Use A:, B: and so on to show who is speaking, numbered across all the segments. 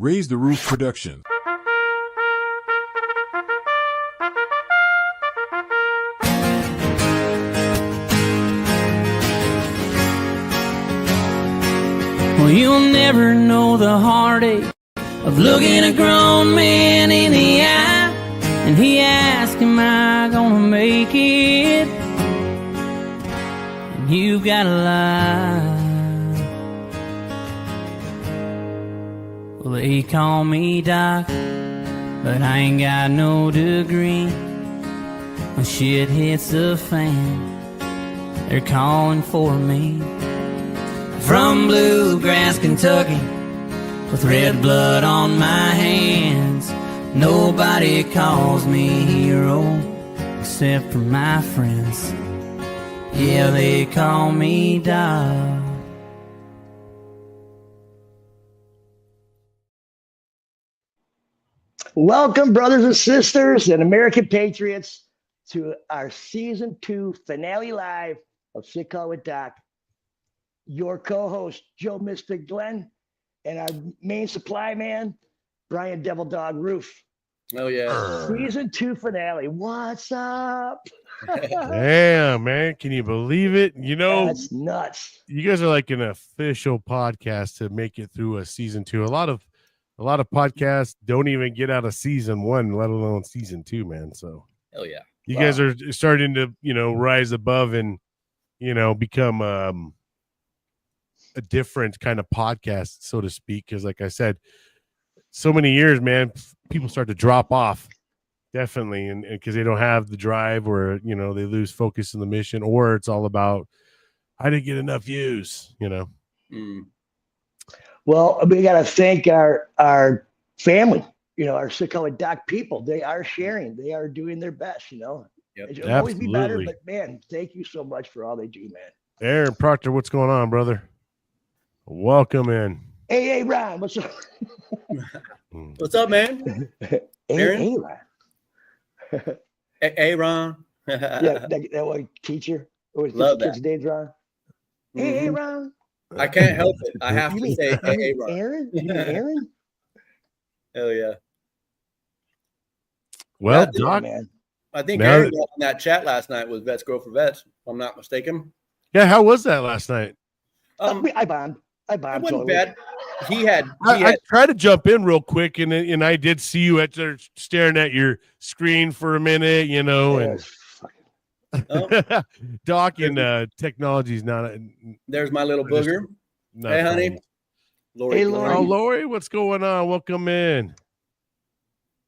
A: Raise the Roof Production.
B: Well, you'll never know the heartache of looking a grown man in the eye, and he asks, am I gonna make it? And you gotta lie. Well, they call me Doc, but I ain't got no degree. When shit hits the fan, they're calling for me. From bluegrass, Kentucky, with red blood on my hands, nobody calls me hero except for my friends. Yeah, they call me Doc.
C: Welcome, brothers and sisters and American patriots, to our season 2 finale live of Sick Call with Doc. Your co-host, Joe Mystic Glenn, and our main supply man, Bryan Devil Dog Roof.
D: Oh, yeah.
C: Season 2 finale. What's up?
E: Damn, man. Can you believe it? You know,
C: that's nuts.
E: You guys are like an official podcast to make it through a season 2. A lot of podcasts don't even get out of season 1, let alone season 2, man. So
D: hell yeah.
E: You guys are starting to, rise above and, become a different kind of podcast, so to speak. Because like I said, so many years, man, people start to drop off. Definitely. And because they don't have the drive, or, they lose focus in the mission, or it's all about, I didn't get enough views,
C: Well, we got to thank our family, our Sick Call with Doc people. They are sharing. They are doing their best,
D: Yep.
C: It'll always be better, but man, thank you so much for all they do, man.
E: Aaron Proctor, what's going on, brother? Welcome in.
C: Hey, Ron, what's up?
D: What's up, man?
C: Hey, Ron.
D: Hey, Ron.
C: Yeah, that one teacher.
D: Love that.
C: Kid's name's Ron. Hey, Ron.
D: I can't help it. I have to say, hey, Ron.
C: Aaron? You mean Aaron?
D: Hell yeah.
E: Well,
D: yeah,
E: Doc,
C: man.
D: I think Aaron was in that chat last night with Vets Grow for Vets, if I'm not mistaken.
E: Yeah, how was that last night?
C: I bombed.
D: It wasn't
C: totally.
D: bad.
E: I tried to jump in real quick, and I did see you at there staring at your screen for a minute, and Doc and technology's not.
D: There's my little booger. Hey, honey.
C: Lori. Hey, Lori.
E: Oh, Lori, what's going on? Welcome in.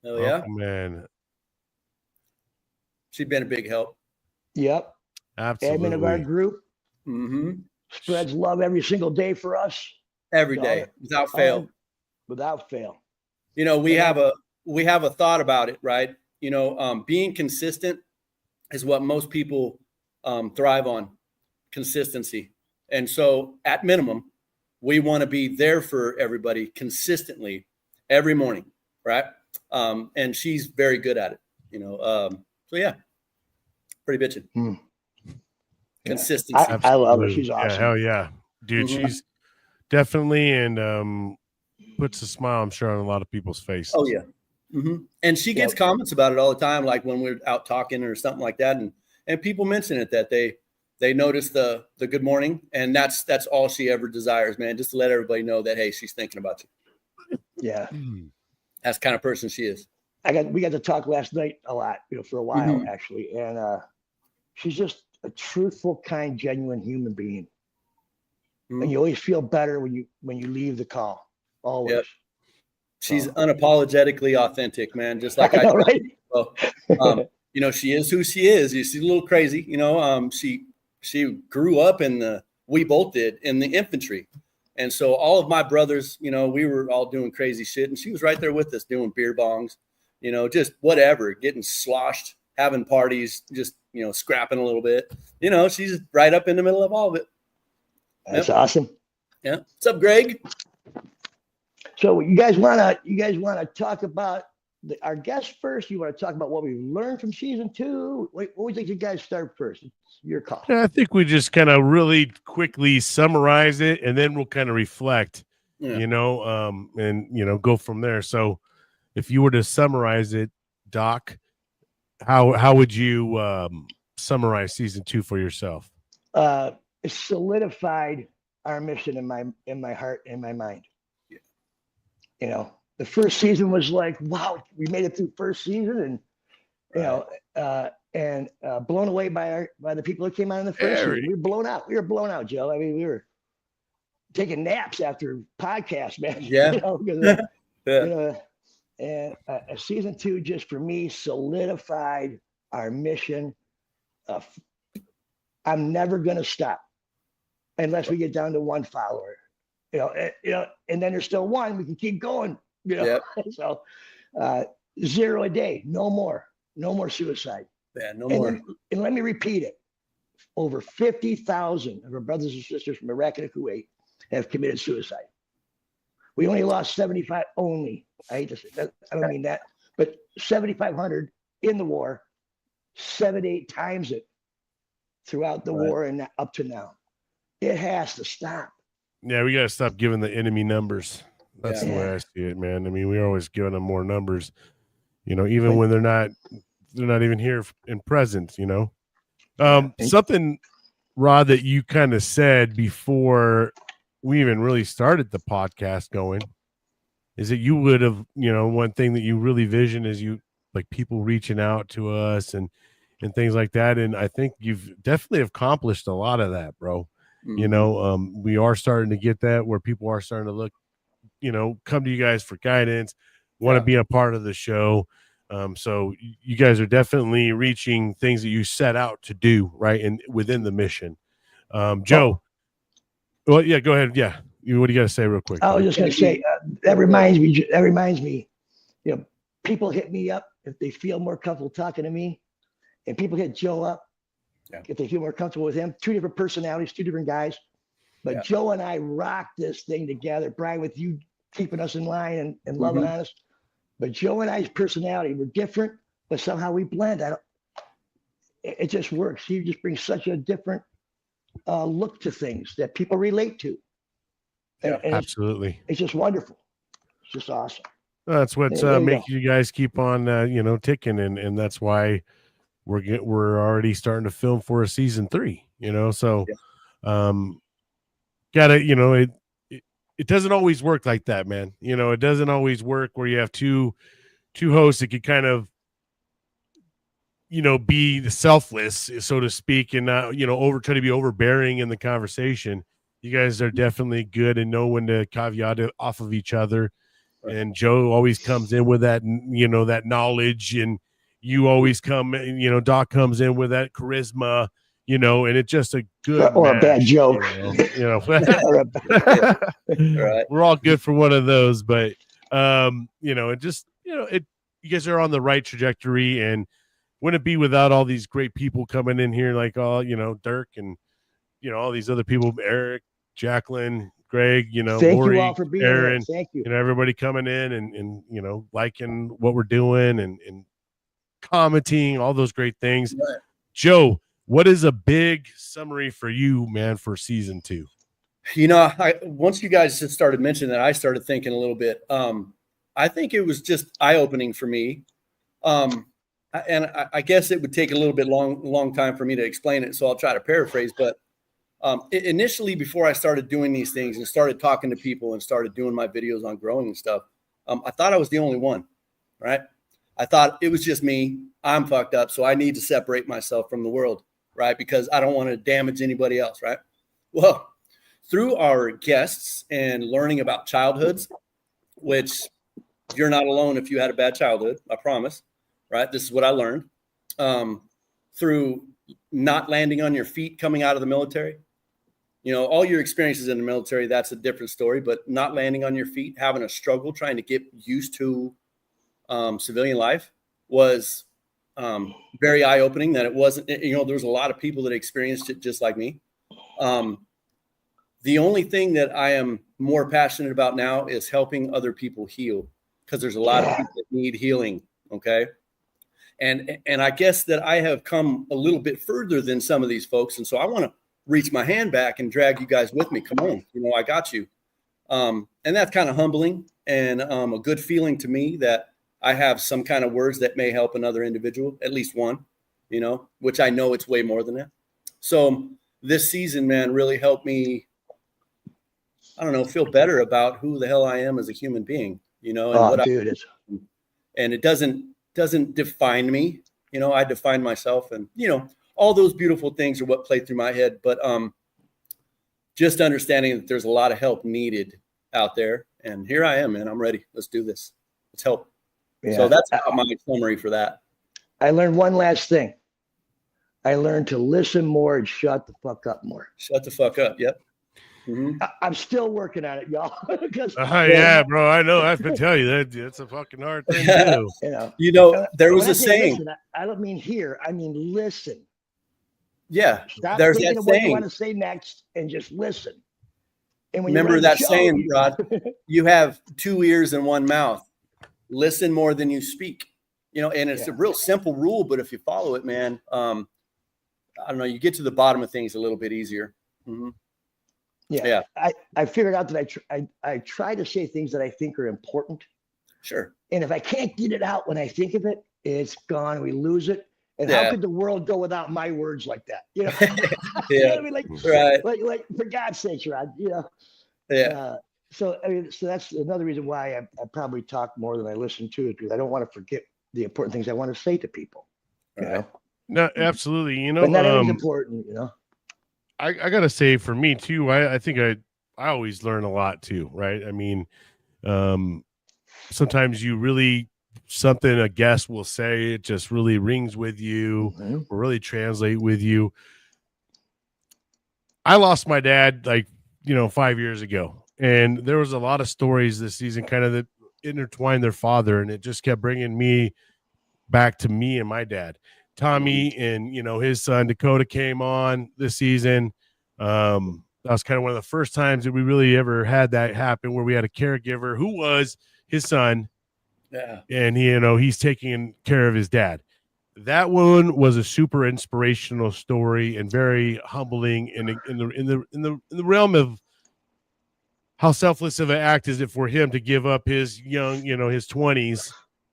D: Oh, yeah.
E: Welcome in.
D: She's been a big help.
C: Yep.
E: Absolutely.
C: Admin of our group.
D: Mm-hmm.
C: Spreads love every single day for us.
D: Every day, without fail.
C: Without fail.
D: We have a thought about it, right? Being consistent is what most people thrive on, consistency. And so at minimum, we want to be there for everybody consistently every morning, right? And she's very good at it, so yeah, pretty bitchin'. Consistency.
C: I love her. She's awesome.
E: Yeah, hell yeah. Dude, she's definitely, and puts a smile, I'm sure, on a lot of people's faces.
D: Oh, yeah. Mm-hmm. And she gets comments about it all the time, like when we're out talking or something like that. And people mention it, that they notice the good morning. And that's all she ever desires, man, just to let everybody know that, hey, she's thinking about you.
C: Yeah.
D: That's the kind of person she is.
C: We got to talk last night a lot, for a while, actually. And she's just a truthful, kind, genuine human being. And you always feel better when you leave the call. Always. Yep.
D: She's unapologetically authentic, man. Just like
C: I know, right?
D: So, she is who she is. She's a little crazy, she grew up we both did in the infantry. And so all of my brothers, we were all doing crazy shit, and she was right there with us doing beer bongs, just whatever, getting sloshed, having parties, just, scrapping a little bit. She's right up in the middle of all of it.
C: That's awesome.
D: Yeah. What's up, Greg?
C: So you guys wanna talk about our guest first? You want to talk about what we learned from season 2? What would you think you guys start first? It's your call.
E: Yeah, I think we just kind of really quickly summarize it, and then we'll kind of reflect. and, go from there. So if you were to summarize it, Doc, how would you summarize season 2 for yourself?
C: It solidified our mission in my heart, in my mind. Yeah. The first season was like, wow, we made it through first season, and blown away by the people that came out in the first season. We were blown out. Joe. I mean, we were taking naps after podcasts, man.
D: Yeah.
C: And season 2 just for me solidified our mission. I'm never gonna stop unless we get down to 1 follower. And then there's still 1. We can keep going.
D: Yep.
C: So 0 a day, no more suicide.
D: Yeah, no more.
C: And let me repeat it: over 50,000 of our brothers and sisters from Iraq and Kuwait have committed suicide. We only lost 75. Only, I hate to say that. I don't mean that, but 7,500 in the war, 7 to 8 times it throughout the war and up to now. It has to stop.
E: Yeah, we got to stop giving the enemy numbers. That's the way I see it, man. I mean, we're always giving them more numbers, even when they're not even here in present, Something, Rod, that you kind of said before we even really started the podcast going is that you would have, one thing that you really vision is people reaching out to us and things like that. And I think you've definitely accomplished a lot of that, bro. Mm-hmm. We are starting to get that where people are starting to look, come to you guys for guidance, want to be a part of the show. So you guys are definitely reaching things that you set out to do, right? And within the mission. Joe. Well, yeah, go ahead. Yeah. What do you got to say real quick?
C: I was just going to say, that reminds me, people hit me up if they feel more comfortable talking to me, and people hit Joe up if they feel more comfortable with him. 2 different personalities, 2 different guys. But Joe and I rock this thing together. Bryan, with you keeping us in line and loving on us. But Joe and I's personality, we're different, but somehow we blend. It just works. He just brings such a different look to things that people relate to. And
E: absolutely.
C: It's just wonderful. It's just awesome.
E: That's what's making you guys keep on, ticking. And that's why we're already starting to film for a season 3, so, gotta, it doesn't always work like that, man. It doesn't always work where you have two hosts that could kind of, be selfless, so to speak, and not, try to be overbearing in the conversation. You guys are definitely good and know when to caveat it off of each other. Right. And Joe always comes in with that, that knowledge, and you always come, Doc comes in with that charisma, and it's just a good
C: or
E: match,
C: a bad joke.
E: Right. We're all good for one of those, but it just, you guys are on the right trajectory, and wouldn't it be without all these great people coming in here, like Dirk and all these other people, Eric, Jacqueline, Greg,
C: thank
E: Lori,
C: you all for being
E: Aaron,
C: here. Thank you.
E: Everybody coming in and liking what we're doing and commenting, all those great things. Right. Joe, what is a big summary for you, man, for season 2?
D: Once you guys had started mentioning that, I started thinking a little bit. I think it was just eye-opening for me. And I guess it would take a little bit long time for me to explain it, so I'll try to paraphrase. But initially, before I started doing these things and started talking to people and started doing my videos on growing and stuff, I thought I was the only one, right? I thought it was just me. I'm fucked up, so I need to separate myself from the world, right? Because I don't want to damage anybody else, right? Well, through our guests and learning about childhoods, which you're not alone if you had a bad childhood, I promise, right? This is what I learned. Through not landing on your feet coming out of the military, all your experiences in the military, that's a different story, but not landing on your feet, having a struggle, trying to get used to civilian life was very eye-opening. That it wasn't, there was a lot of people that experienced it just like me. The only thing that I am more passionate about now is helping other people heal, because there's a lot of people that need healing. Okay. And I guess that I have come a little bit further than some of these folks. And so I want to reach my hand back and drag you guys with me. Come on. I got you. And that's kind of humbling and a good feeling to me that I have some kind of words that may help another individual, at least one, which I know it's way more than that. So this season, man, really helped me, I don't know, feel better about who the hell I am as a human being, and and it doesn't define me. I define myself, and, all those beautiful things are what play through my head. But just understanding that there's a lot of help needed out there. And here I am, man. I'm ready. Let's do this. Let's help. Yeah. So that's about my summary for that.
C: I learned one last thing. I learned to listen more and shut the fuck up more.
D: Shut the fuck up. Yep.
C: Mm-hmm. I'm still working on it, y'all.
E: Yeah, bro. I know. I have to tell you that's a fucking hard thing to
D: do. There was a saying.
C: Listen, I don't mean hear. I mean listen.
D: Yeah.
C: Stop
D: there's
C: thinking
D: that
C: of what
D: saying.
C: you want to say next and just listen. And when
D: remember that saying, Rod? You have 2 ears and 1 mouth. Listen more than you speak. And it's a real simple rule, but if you follow it, man, I don't know, you get to the bottom of things a little bit easier. Mm-hmm.
C: Yeah. I figured out that I try to say things that I think are important.
D: Sure.
C: And if I can't get it out when I think of it, it's gone. We lose it. And how could the world go without my words like that?
D: Yeah.
C: I mean,
D: right.
C: Like for God's sake, Rod, Yeah. So that's another reason why I probably talk more than I listen to it, because I don't want to forget the important things I want to say to people.
D: Right.
E: No, absolutely.
C: But not everything's important,
E: I gotta say, for me too, I think I always learn a lot too, right? I mean, sometimes you really, something a guest will say, it just really rings with you, or really translate with you. I lost my dad 5 years ago, and there was a lot of stories this season kind of that intertwined their father, and it just kept bringing me back to me and my dad. Tommy and his son Dakota came on this season. That was kind of one of the first times that we really ever had that happen, where we had a caregiver who was his son.
D: Yeah.
E: And he's taking care of his dad. That one was a super inspirational story and very humbling in the realm of how selfless of an act is it for him to give up his young, his 20s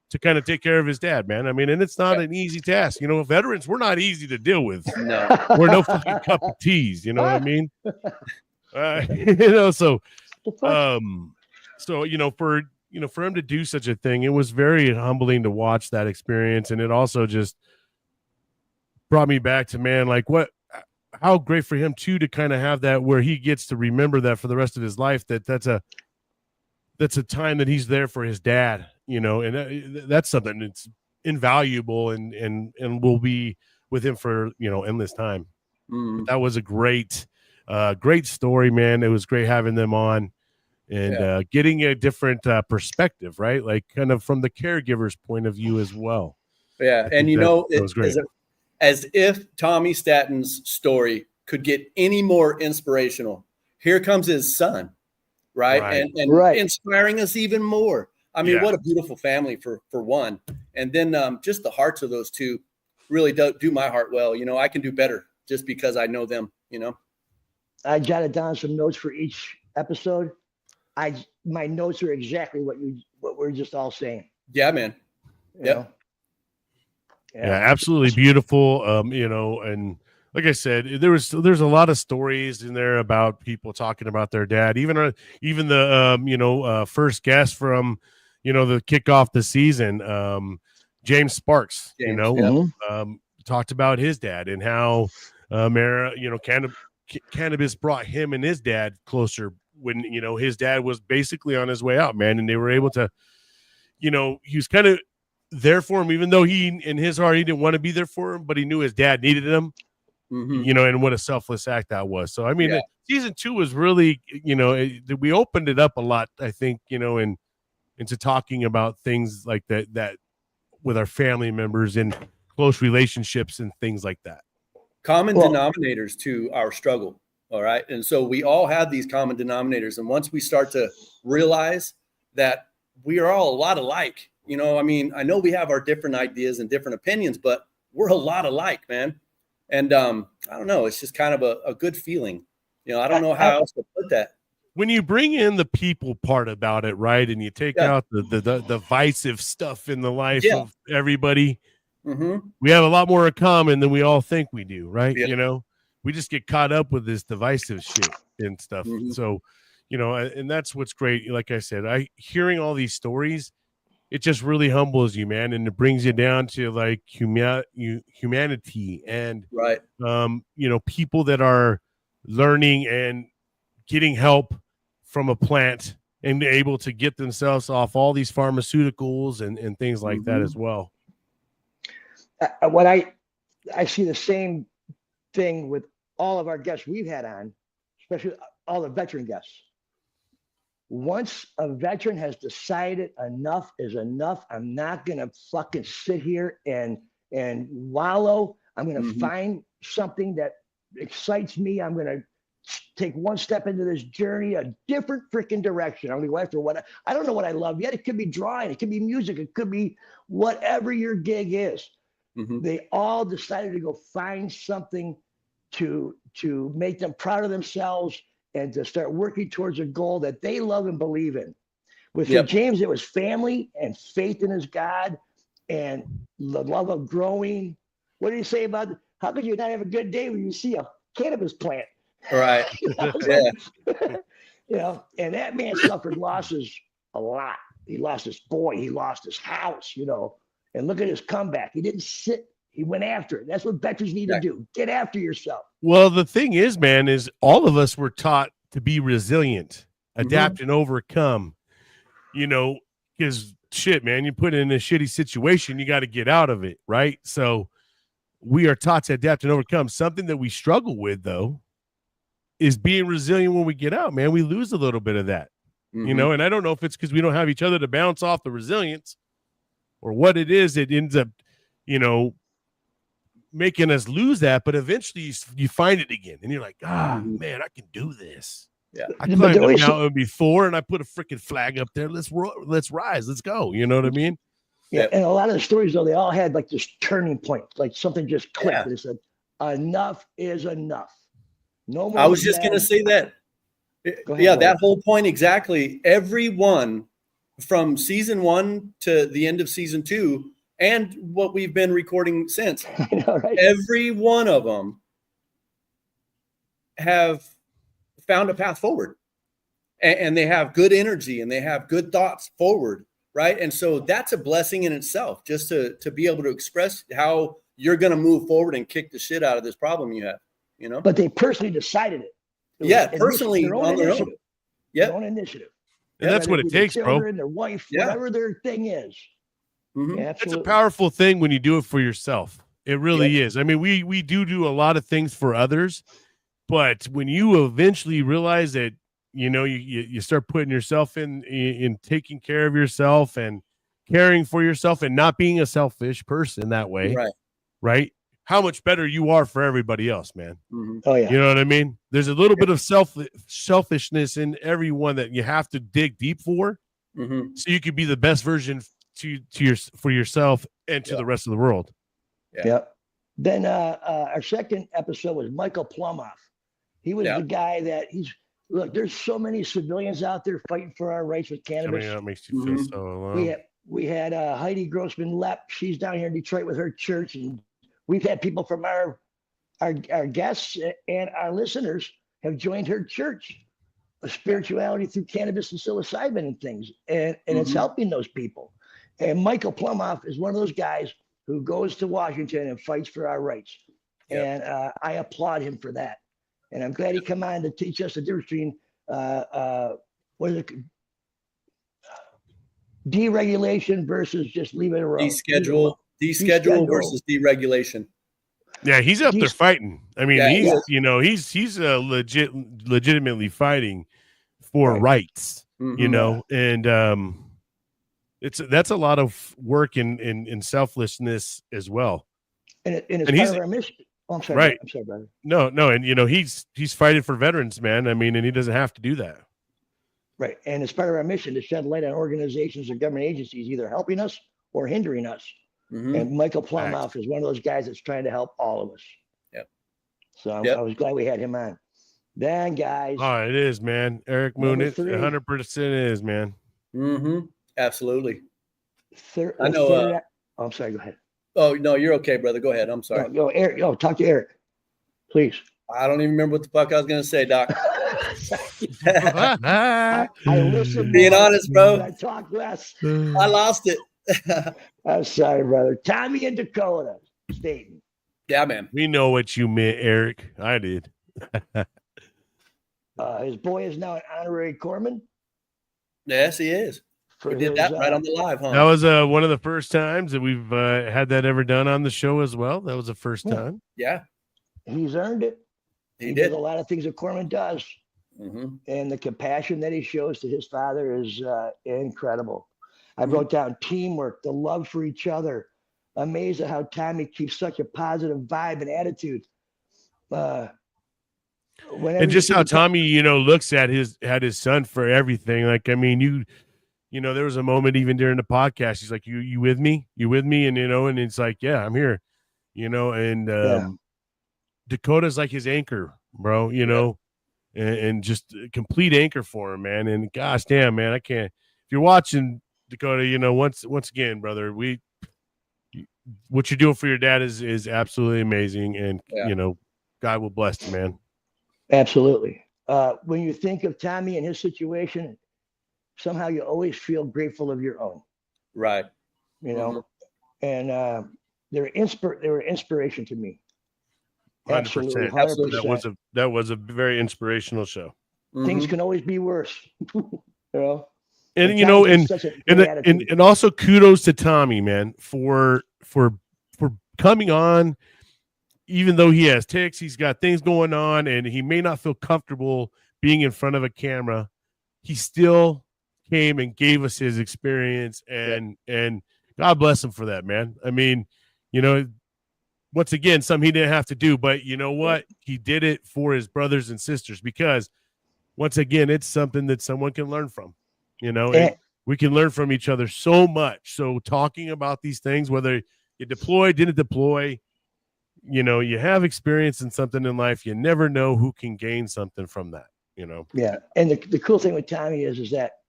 E: to kind of take care of his dad, man. I mean, and it's not an easy task. Veterans, we're not easy to deal with.
D: No.
E: We're no fucking cup of teas. You know what I mean? For him to do such a thing, it was very humbling to watch that experience. And it also just brought me back to, man, how great for him too, to kind of have that where he gets to remember that for the rest of his life, that's a time that he's there for his dad, and that's something that's invaluable and will be with him for, endless time. That was a great story, man. It was great having them on and getting a different perspective, right? Like kind of from the caregiver's point of view as well.
D: Yeah. And it was great. As if Tommy Statton's story could get any more inspirational, here comes his son, right? And inspiring us even more. I mean, what a beautiful family for one. And then just the hearts of those two really do my heart well. I can do better just because I know them,
C: I jotted down some notes for each episode. My notes are exactly what we're just all saying.
D: Yeah, man. Yep.
E: Yeah, absolutely beautiful. And like I said, there's a lot of stories in there about people talking about their dad. Even the first guest from the kickoff the season, James Sparks, talked about his dad and how cannabis brought him and his dad closer when his dad was basically on his way out, man, and they were able to, he was kind of there for him, even though he in his heart he didn't want to be there for him, but he knew his dad needed him. And what a selfless act that was. So I mean, season 2 was really, we opened it up a lot, I think, into talking about things like that with our family members and close relationships and things like that.
D: Common denominators to our struggle. All right. And so we all have these common denominators. And once we start to realize that we are all a lot alike, I mean, I know we have our different ideas and different opinions, but we're a lot alike, man. And I don't know, it's just kind of a good feeling. I don't know how else to put that.
E: when you bring in the people part about it, right, and you take out the divisive stuff in the life of everybody, we have a lot more in common than we all think we do, right? You know, we just get caught up with this divisive shit and stuff. So, you know, and that's what's great. Like I said, hearing all these stories, it just really humbles you, man, and it brings you down to like humanity and you know, people that are learning and getting help from a plant and able to get themselves off all these pharmaceuticals and things like that as well.
C: What I see the same thing with all of our guests we've had on, especially all the veteran guests. Once a veteran has decided enough is enough, I'm not gonna fucking sit here and wallow. I'm gonna find something that excites me. I'm gonna take one step into this journey, a different freaking direction. I'm gonna go after what I don't know what I love yet. It could be drawing, it could be music, it could be whatever your gig is. They all decided to go find something to make them proud of themselves and to start working towards a goal that they love and believe in. With James, it was family and faith in his God and the love of growing. What did he say about how could you not have a good day when you see a cannabis plant?
D: Right.
C: You know, and that man suffered losses a lot. He lost his boy, he lost his house, you know, and look at his comeback. He didn't sit, he went after it. That's what veterans need to do. Get after yourself.
E: Well, the thing is, man, is all of us were taught to be resilient, adapt and overcome, you know, because shit, man, you put in a shitty situation, you got to get out of it. Right. So we are taught to adapt and overcome. Something that we struggle with, though, is being resilient when we get out, man. We lose a little bit of that, you know, and I don't know if it's because we don't have each other to bounce off the resilience or what it is. It ends up, you know, making us lose that, but eventually you find it again and you're like, man, I can do this. I climbed a mountain before and I put a freaking flag up there. Let's rise. Let's go. You know what I mean?
C: Yeah. And a lot of the stories, though, they all had like this turning point, like something just clicked. And it said, enough is enough. No more.
D: I was just going to say that. That whole point. Exactly. Everyone from season 1 to the end of season 2 and what we've been recording since,
C: I know, right?
D: Every one of them have found a path forward and they have good energy and they have good thoughts forward. Right. And so that's a blessing in itself, just to be able to express how you're going to move forward and kick the shit out of this problem you have, you know,
C: but they personally decided it.
D: Personally on their own.
C: Their own initiative.
E: And that's what it takes,
C: children,
E: bro.
C: Their wife, whatever their thing is.
E: It's a powerful thing when you do it for yourself. It really is. I mean, we do a lot of things for others, but when you eventually realize that, you know, you start putting yourself in taking care of yourself and caring for yourself and not being a selfish person that way, right? How much better you are for everybody else, man.
C: Oh yeah,
E: you know what I mean? There's a little bit of selfishness in everyone that you have to dig deep for, so you could be the best version for yourself and to the rest of the world.
C: Then our second episode was Michael Plumoff. He was the guy that look, there's so many civilians out there fighting for our rights with cannabis.
E: That makes you feel so alone.
C: We had Heidi Grossman-Lepp. She's down here in Detroit with her church, and we've had people from our guests and our listeners have joined her church, spirituality through cannabis and psilocybin and things, and it's helping those people. And Michael Plumoff is one of those guys who goes to Washington and fights for our rights, and I applaud him for that. And I'm glad he come on to teach us the difference between what is it? Deregulation versus just leave it alone.
D: Deschedule versus deregulation.
E: Yeah, he's up there fighting. I mean, he's legitimately fighting for rights. You know, and that's a lot of work in selflessness as well.
C: And it's part of our mission. Oh, I'm sorry.
E: Right.
C: I'm sorry, brother.
E: No, and you know he's fighting for veterans, man. I mean, and he doesn't have to do that.
C: Right, and it's part of our mission to shed light on organizations or government agencies either helping us or hindering us. And Michael Plumoff is one of those guys that's trying to help all of us. So I was glad we had him on. Then, guys,
E: Oh, it is, man. Eric Moon,
C: number
E: it
C: 3.
E: 100% is, man.
D: Absolutely.
C: I
D: know,
C: third. I'm sorry. Go ahead.
D: Oh, no, you're okay, brother. Go ahead. I'm sorry.
C: No, Eric. No, talk to Eric, please.
D: I don't even remember what the fuck I was going to say, Doc.
C: I listen.
D: Being
C: more,
D: honest, bro.
C: but I talk less.
D: I lost it.
C: I'm sorry, brother. Tommy and Dakota Staten.
D: Yeah, man.
E: We know what you meant, Eric. I did.
C: His boy is now an honorary corpsman.
D: Yes, he is. We did that right on the live, huh?
E: That was one of the first times that we've had that ever done on the show as well. That was the first time.
D: Yeah.
C: He's earned it.
D: He
C: does
D: did
C: a lot of things a corpsman does. And the compassion that he shows to his father is incredible. I wrote down teamwork, the love for each other. Amazed at how Tommy keeps such a positive vibe and attitude.
E: And just how Tommy, looks at his son for everything. Like, I mean, there was a moment even during the podcast. He's like, "You with me? You with me?" And and it's like, "Yeah, I'm here." And Dakota's like his anchor, bro. And just a complete anchor for him, man. And gosh damn, man, I can't. If you're watching Dakota, once again, brother, what you're doing for your dad is absolutely amazing, and God will bless you, man.
C: Absolutely. When you think of Tommy and his situation, somehow you always feel grateful of your own.
D: Right.
C: And they were inspiration to me.
E: 100%.
C: 100%.
E: That was a very inspirational show.
C: Things can always be worse.
E: And and also kudos to Tommy, man, for coming on. Even though he has tics, he's got things going on, and he may not feel comfortable being in front of a camera. He still came and gave us his experience, and God bless him for that, man. I mean, once again, something he didn't have to do, but you know what? He did it for his brothers and sisters, because once again, it's something that someone can learn from, and we can learn from each other so much. So talking about these things, whether you deploy, didn't deploy, you have experience in something in life, you never know who can gain something from that,
C: Yeah. And the cool thing with Tommy is that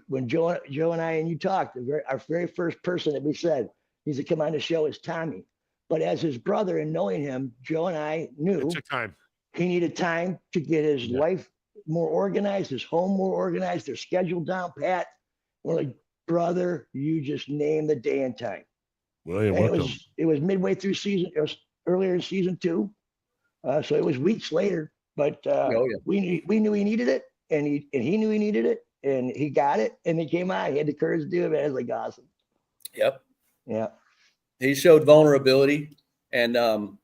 C: when Joe and I and you talked, our very first person that we said needs to come on the show is Tommy. But as his brother and knowing him, Joe and I knew he needed time to get his life more organized, his home more organized, their schedule down pat. We're like, brother, you just name the day and time.
E: Well, you're welcome.
C: It was midway through season. It was earlier in season 2, so it was weeks later. But we knew he needed it, and he knew he needed it, and he got it, and it came out. He had the courage to do it. Man. It was like awesome.
D: Yep.
C: Yeah.
D: He showed vulnerability, and
E: 100%.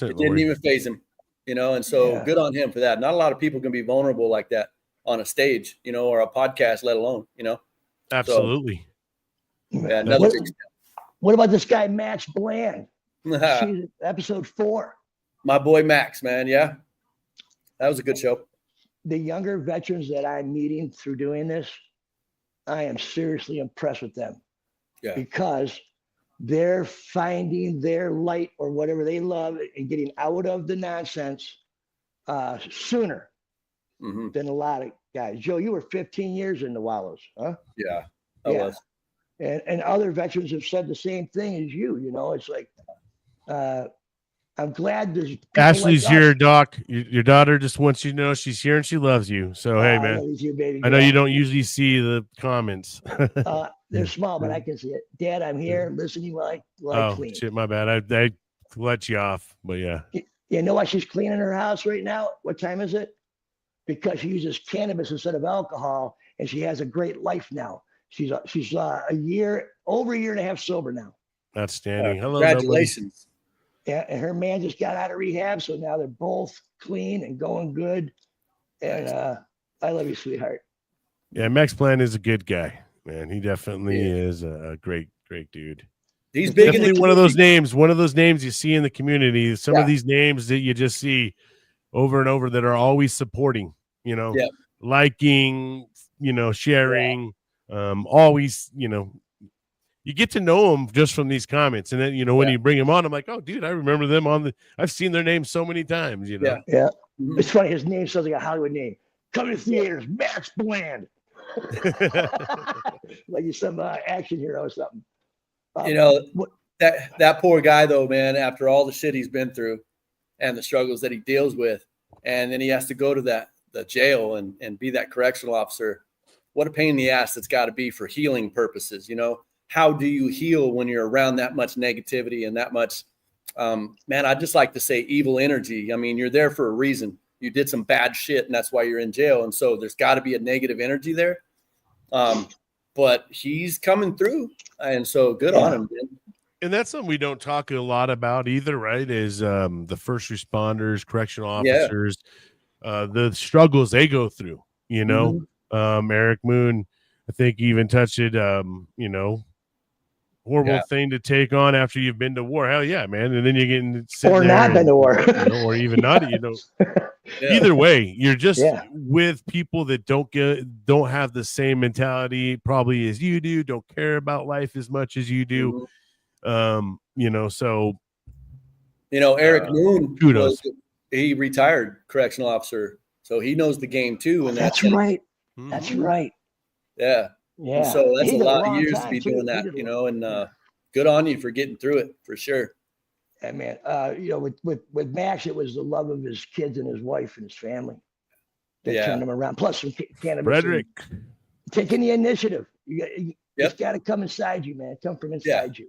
D: It didn't even faze him, and so good on him for that. Not a lot of people can be vulnerable like that on a stage, or a podcast, let alone,
E: Absolutely.
D: So, another big step.
C: What about this guy, Max Bland? Episode 4.
D: My boy Max, man. Yeah. That was a good show.
C: The younger veterans that I'm meeting through doing this, I am seriously impressed with them.
D: Yeah.
C: Because they're finding their light or whatever they love and getting out of the nonsense sooner than a lot of guys. Joe, you were 15 years in the Wallows, huh?
D: Yeah, I was.
C: And other veterans have said the same thing as you. It's like, I'm glad there's
E: Ashley's like here, Doc. Your daughter just wants you to know she's here and she loves you. So, hey, man, I know you don't usually see the comments.
C: They're small, but I can see it. Dad, I'm here listening while I clean.
E: Shit, my bad. I let you off, but yeah.
C: You know why she's cleaning her house right now? What time is it? Because she uses cannabis instead of alcohol, and she has a great life now. She's over a year and a half sober now.
E: Outstanding. Hello,
D: congratulations.
C: Yeah, and her man just got out of rehab, so now they're both clean and going good. And I love you, sweetheart.
E: Yeah, Max Plan is a good guy, man. He definitely is a great dude.
D: He's big.
E: Definitely one of those names you see in the community. Some of these names that you just see over and over that are always supporting, liking, sharing, always, you get to know them just from these comments. And then, when you bring them on, I'm like, oh, dude, I remember them I've seen their names so many times,
C: Yeah. It's funny. His name sounds like a Hollywood name. Coming to theaters, Max Bland. Like he's some action hero or something.
D: That poor guy though, man, after all the shit he's been through and the struggles that he deals with, and then he has to go to the jail and be that correctional officer. What a pain in the ass that's got to be for healing purposes. How do you heal when you're around that much negativity and that much, man, I'd just like to say evil energy. I mean, you're there for a reason. You did some bad shit and that's why you're in jail. And so there's got to be a negative energy there. But he's coming through. And so good on him, man.
E: And that's something we don't talk a lot about either, right? Is the first responders, correctional officers, the struggles they go through, Eric Moon, I think even touched it, horrible thing to take on after you've been to war. Hell yeah, man. And then you're getting
C: or not been to war,
E: or even not, Either way, you're just with people that don't have the same mentality probably as you do, don't care about life as much as you do. So
D: Eric Moon, he retired correctional officer, so he knows the game too. And
C: that's right. That's right.
D: Yeah. And so that's a lot of years to be doing that, and good on you for getting through it for sure.
C: And man, with Max, it was the love of his kids and his wife and his family that turned him around. Plus some cannabis.
E: Frederick
C: taking the initiative. It's got to come inside you, man. Come from inside you.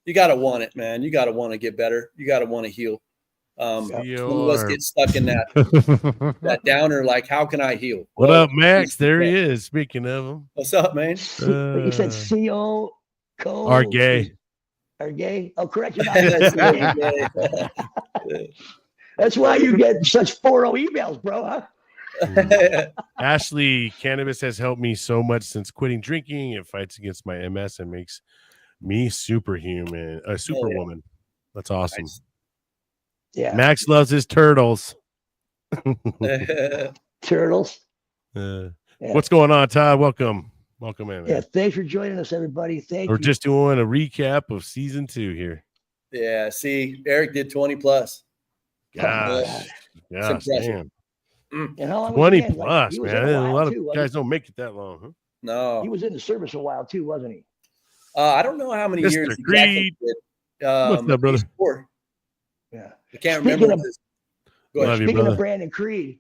D: You got to want it, man. You got to want to get better. You got to want to heal. Some of us get stuck in that downer. Like, how can I heal?
E: What up, Max? There he is. Speaking of him,
D: what's up, man?
C: You said CO
E: are gay.
C: Are gay? Oh, correct. That's why you get such 4-0 emails, bro. Huh?
E: Ashley, cannabis has helped me so much since quitting drinking. It fights against my MS and makes me superhuman, a superwoman. That's awesome. Nice.
C: Yeah.
E: Max loves his turtles.
C: Turtles.
E: What's going on, Todd? Welcome in, man.
C: Yeah, thanks for joining us, everybody.
E: We're just doing a recap of season 2 here.
D: Yeah, see, Eric did 20 plus.
E: Gosh, damn.
C: And how long
E: 20 plus, man. A lot of guys don't make it that long, huh?
D: No.
C: He was in the service a while too, wasn't he?
D: I don't know how many
E: Mr.
D: years
E: Creed. What's up, brother?
C: 4. Yeah.
D: I can't remember.
C: Speaking of Brandon Creed,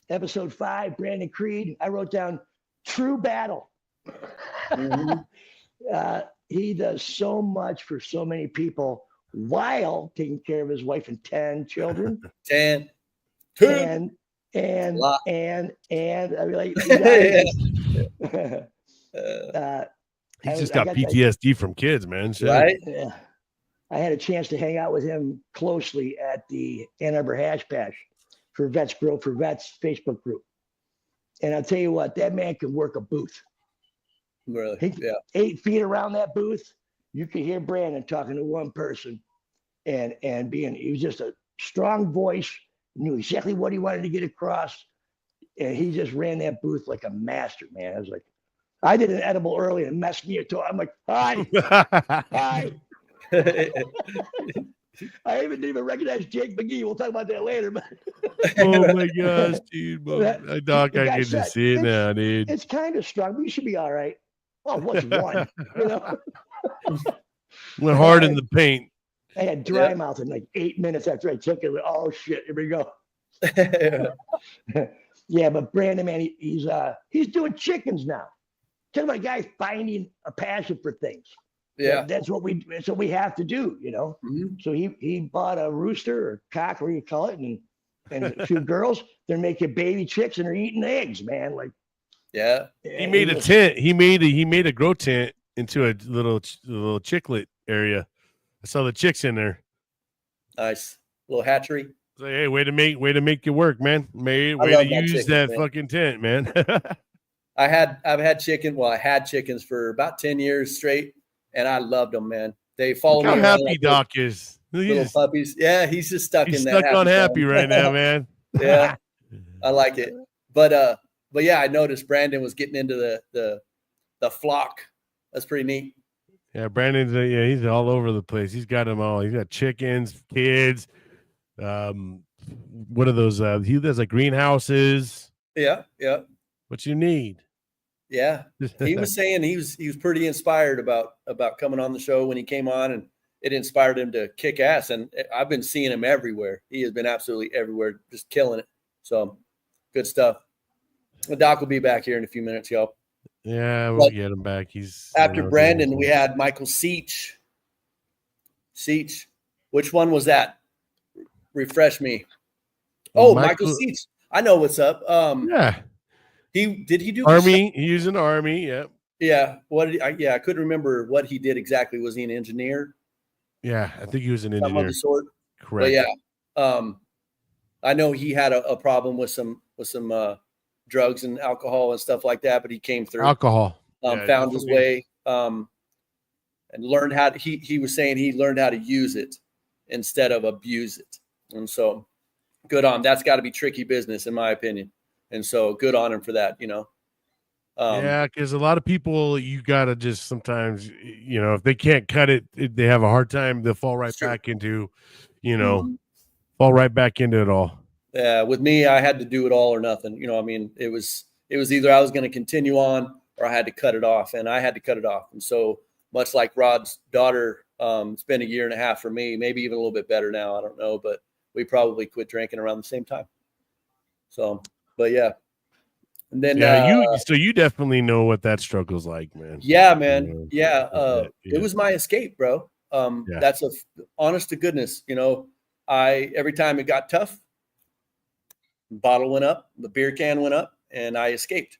C: episode 5, Brandon Creed, I wrote down true battle. He does so much for so many people while taking care of his wife and 10 children.
D: 10.
C: And I mean, like,
E: he's just got PTSD from kids, man. Shit.
D: Right?
C: Yeah. I had a chance to hang out with him closely at the Ann Arbor Hash Bash for Vets Grow for Vets Facebook group. And I'll tell you what, that man can work a booth.
D: Really?
C: 8 feet around that booth, you could hear Brandon talking to one person and he was just a strong voice, knew exactly what he wanted to get across. And he just ran that booth like a master, man. I was like, I did an edible early and messed me up. I'm like, hi. Hi. I didn't even recognize Jake McGee. We'll talk about that later. But
E: oh my gosh, dude. Doc, I can just see it now, dude.
C: It's kind of strong, but you should be all right. Well, what's one?
E: Went hard in the paint.
C: I had dry mouth in like 8 minutes after I took it. Like, oh shit, here we go. Yeah, but Brandon, man, he's doing chickens now. Talk about a guy finding a passion for things.
D: Yeah,
C: that's what we have to do, Mm-hmm. So he bought a rooster or cock, whatever you call it, and a few girls. They're making baby chicks and they're eating eggs, man. Like,
D: yeah.
E: He made a tent. He made a grow tent into a little chicklet area. I saw the chicks in there.
D: Nice little hatchery.
E: Like, hey, way to make it work, man. Way to use that fucking tent, man.
D: I've had chicken. Well, I had chickens for about 10 years straight. And I loved them, man. They follow me.
E: How happy Doc is.
D: Little puppies. Yeah, he's just stuck in that.
E: He's stuck on happy right now, man.
D: Yeah, I like it. But yeah, I noticed Brandon was getting into the flock. That's pretty neat.
E: Yeah, Brandon's he's all over the place. He's got them all. He's got chickens, kids, what are those? He does like greenhouses.
D: Yeah, yeah,
E: What you need?
D: yeah. He was saying he was pretty inspired about coming on the show when he came on, and it inspired him to kick ass. And I've been seeing him everywhere. He has been absolutely everywhere, just killing it. So good stuff. The Doc will be back here in a few minutes, y'all.
E: Yeah, we'll get him back. He's
D: After Brandon, we had Michael Seach. Which one was that? Refresh me. Oh, Michael Seach. I know what's up.
E: Yeah.
D: Did he do
E: Army? He's an Army. Yeah.
D: Yeah. I couldn't remember what he did exactly. Was he an engineer?
E: Yeah, I think he was an engineer.
D: Some of the sort.
E: Correct.
D: But yeah. I know he had a problem with some drugs and alcohol and stuff like that, but he came through.
E: Alcohol.
D: Found his way. And learned how to, he was saying he learned how to use it instead of abuse it. And so good on. That's got to be tricky business, in my opinion. And so good on him for that,
E: yeah, because a lot of people, you got to just sometimes, if they can't cut it, they have a hard time. They'll fall right back into, fall right back into it all.
D: Yeah, with me, I had to do it all or nothing. It was either I was going to continue on or I had to cut it off, and I had to cut it off. And so much like Rod's daughter, it's been 1.5 years for me, maybe even a little bit better now. I don't know, but we probably quit drinking around the same time. So, but yeah. And then
E: you definitely know what that struggle's like, man.
D: Yeah, man. It was my escape, bro. That's honest to goodness. Every time it got tough, the bottle went up, the beer can went up, and I escaped.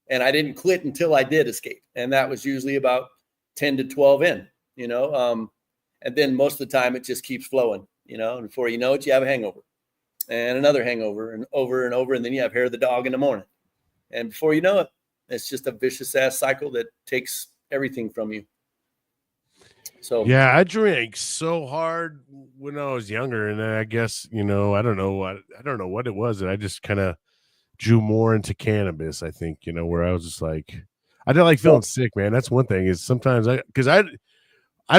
D: And I didn't quit until I did escape. And that was usually about 10 to 12 in, and then most of the time it just keeps flowing, and before you know it, you have a hangover and another hangover and over, and then you have hair of the dog in the morning. And before you know it, it's just a vicious ass cycle that takes everything from you. So,
E: yeah, I drank so hard when I was younger. And I guess, I don't know what it was. And I just kind of drew more into cannabis, I think, where I was just like, I didn't like feeling sick, man. That's one thing is sometimes I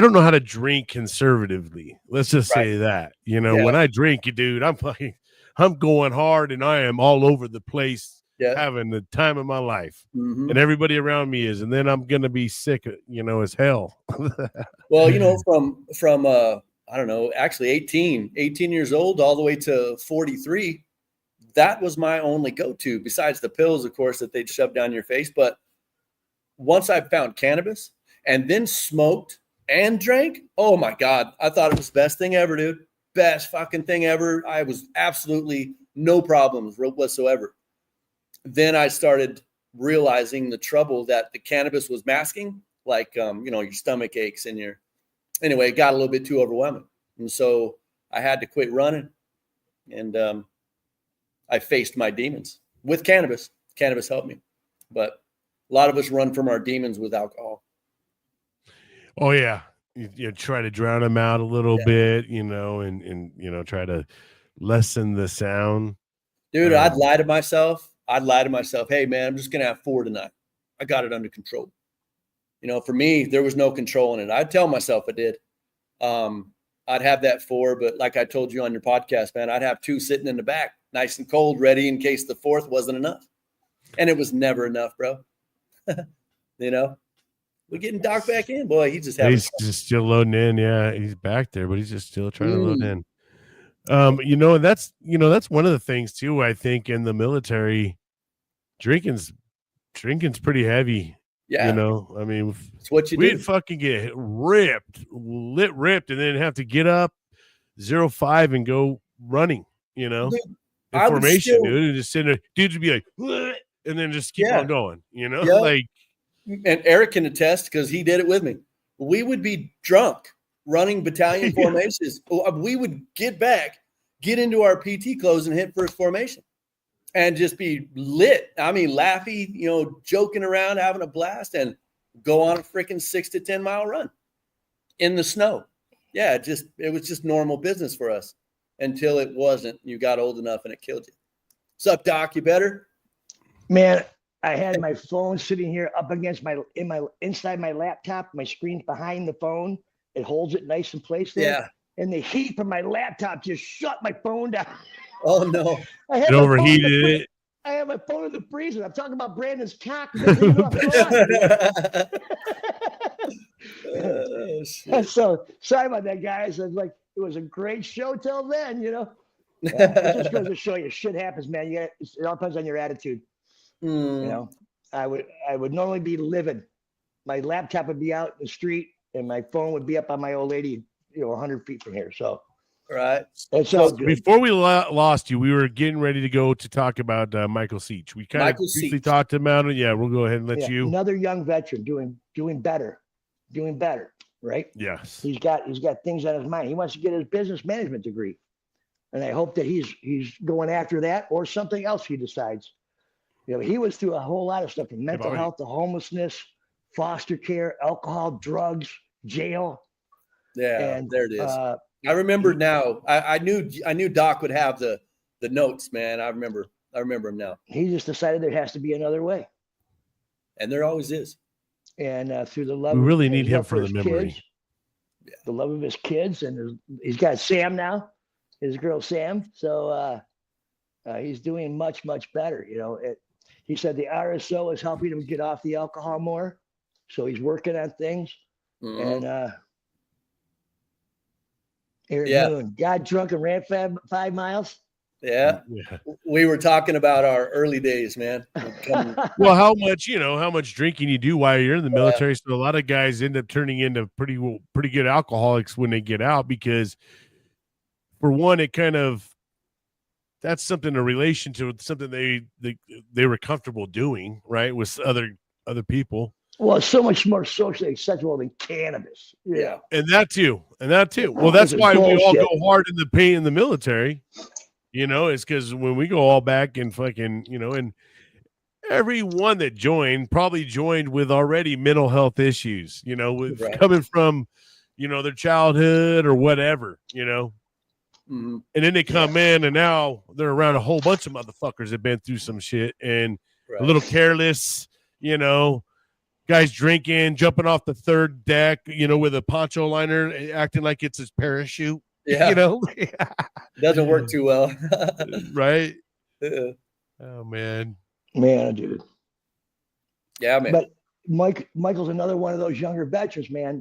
E: don't know how to drink conservatively. Let's just say that, when I drink, dude, I'm going hard and I am all over the place, having the time of my life, and everybody around me is, and then I'm going to be sick, as hell.
D: Well, from I don't know, actually 18 years old all the way to 43, that was my only go-to besides the pills, of course, that they'd shove down your face. But once I found cannabis and then smoked and drank, oh my God, I thought it was the best thing ever, dude. Best fucking thing ever. I was absolutely no problems whatsoever. Then I started realizing the trouble that the cannabis was masking, like, your stomach aches and anyway, it got a little bit too overwhelming. And so I had to quit running, and I faced my demons with cannabis. Cannabis helped me, but a lot of us run from our demons with alcohol.
E: Oh yeah. You try to drown them out a little bit, and try to lessen the sound.
D: Dude, I'd lie to myself. Hey man, I'm just going to have 4 tonight. I got it under control. For me, there was no control in it. I'd tell myself I did. I'd have that 4, but like I told you on your podcast, man, I'd have 2 sitting in the back, nice and cold, ready in case the 4th wasn't enough. And it was never enough, bro. We're getting Doc back in, boy. He's just
E: still loading in. Yeah, he's back there, but he's just still trying to load in. And that's one of the things too. I think in the military, drinking's pretty heavy.
D: Yeah,
E: it's
D: what you do.
E: We'd fucking get ripped, and then have to get up 05 and go running. Dude, in formation, dude, and just sitting there. Dudes would be like, "Bleh," and then just keep on going. Like.
D: And Eric can attest because he did it with me. We would be drunk running battalion formations. We would get into our PT clothes and hit first formation and just be lit. Laughy, joking around, having a blast, and go on a freaking 6 to 10 mile run in the snow. Yeah, it was just normal business for us until it wasn't. You got old enough and it killed you. What's up, Doc? You better?
C: Man, I had my phone sitting here up against inside my laptop. My screen's behind the phone. It holds it nice and placed there.
D: Yeah.
C: And the heat from my laptop just shut my phone down.
D: Oh no.
C: I had
E: It
C: my phone in the
E: overheated
C: fri-
E: it.
C: I have my phone in the freezer. I'm talking about Brandon's cock. He doesn't even know what's going on.
D: Oh, shit.
C: So sorry about that, guys. It was a great show till then, it just goes to show you, shit happens, man. It all depends on your attitude.
D: Mm,
C: I would normally be livid. My laptop would be out in the street, and my phone would be up on my old lady, 100 feet from here. So
D: right.
C: it's all good.
E: Before we lost you, we were getting ready to go to talk about Michael Seach. We kind of
D: Michael
E: briefly
D: Seach.
E: talked about it. Yeah, we'll go ahead and let you.
C: Another young veteran doing better, right?
E: Yes.
C: He's got things on his mind. He wants to get his business management degree, and I hope that he's going after that or something else he decides. He was through a whole lot of stuff from mental health to homelessness, foster care, alcohol, drugs, jail.
D: Yeah,
C: And
D: there it is. I remember now. I knew Doc would have the notes, man. I remember him now.
C: He just decided there has to be another way.
D: And there always is.
C: And through the love,
E: We really need
C: his
E: him
C: love
E: for the
C: his
E: memory.
C: kids, the love of his kids, and he's got Sam now, his girl Sam. So he's doing much, much better. He said the RSO is helping him get off the alcohol more, so he's working on things.
D: Mhm.
C: And Aaron
D: Yeah.
C: Moon got drunk and ran 5 miles.
D: Yeah. We were talking about our early days, man.
E: Well, how much drinking you do while you're in the military. So a lot of guys end up turning into pretty good alcoholics when they get out, because for one, it kind of, that's something in relation to something they were comfortable doing, right, with other people.
C: Well, it's so much more socially acceptable than cannabis.
D: Yeah.
E: And that too. Well, that's
C: This is
E: why we all
C: bullshit.
E: go hard in the paint in the military. It's because when we go all back and fucking, and everyone that joined probably joined with already mental health issues, with coming from, their childhood or whatever,
D: Mhm.
E: And then they come in and now they're around a whole bunch of motherfuckers that been through some shit and a little careless, guys drinking, jumping off the third deck, with a poncho liner, acting like it's his parachute.
D: Yeah. Doesn't work too well.
E: Right? Oh, man.
C: Man, dude.
D: Yeah, man.
C: But Michael's another one of those younger veterans, man.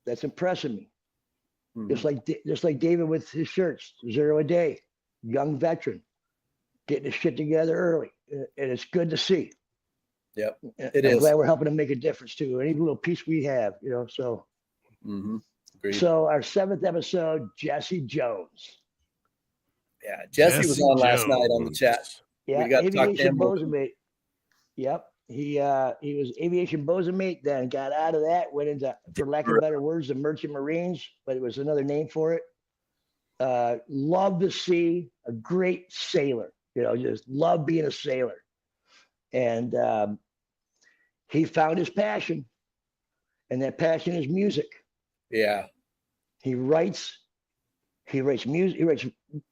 C: That's impressing me.
D: Mhm.
C: Just like David with his shirts, 0 a day, young veteran, getting his shit together early, and it's good to see.
D: Yep,
C: I'm glad we're helping him make a difference too. Any little piece we have, So,
D: Agreed.
C: So our 7th episode, Jesse Jones.
D: Yeah, Jesse was on last night on the chat.
C: Yeah,
D: we got to talk to
C: aviation
D: him.
C: bosunmate. Yep, he was aviation bosunmate. Then got out of that, went into, for lack of better words, the Merchant Marines, but it was another name for it. Love the sea, a great sailor. Just love being a sailor. And he found his passion, and that passion is music.
D: Yeah.
C: He writes music, he writes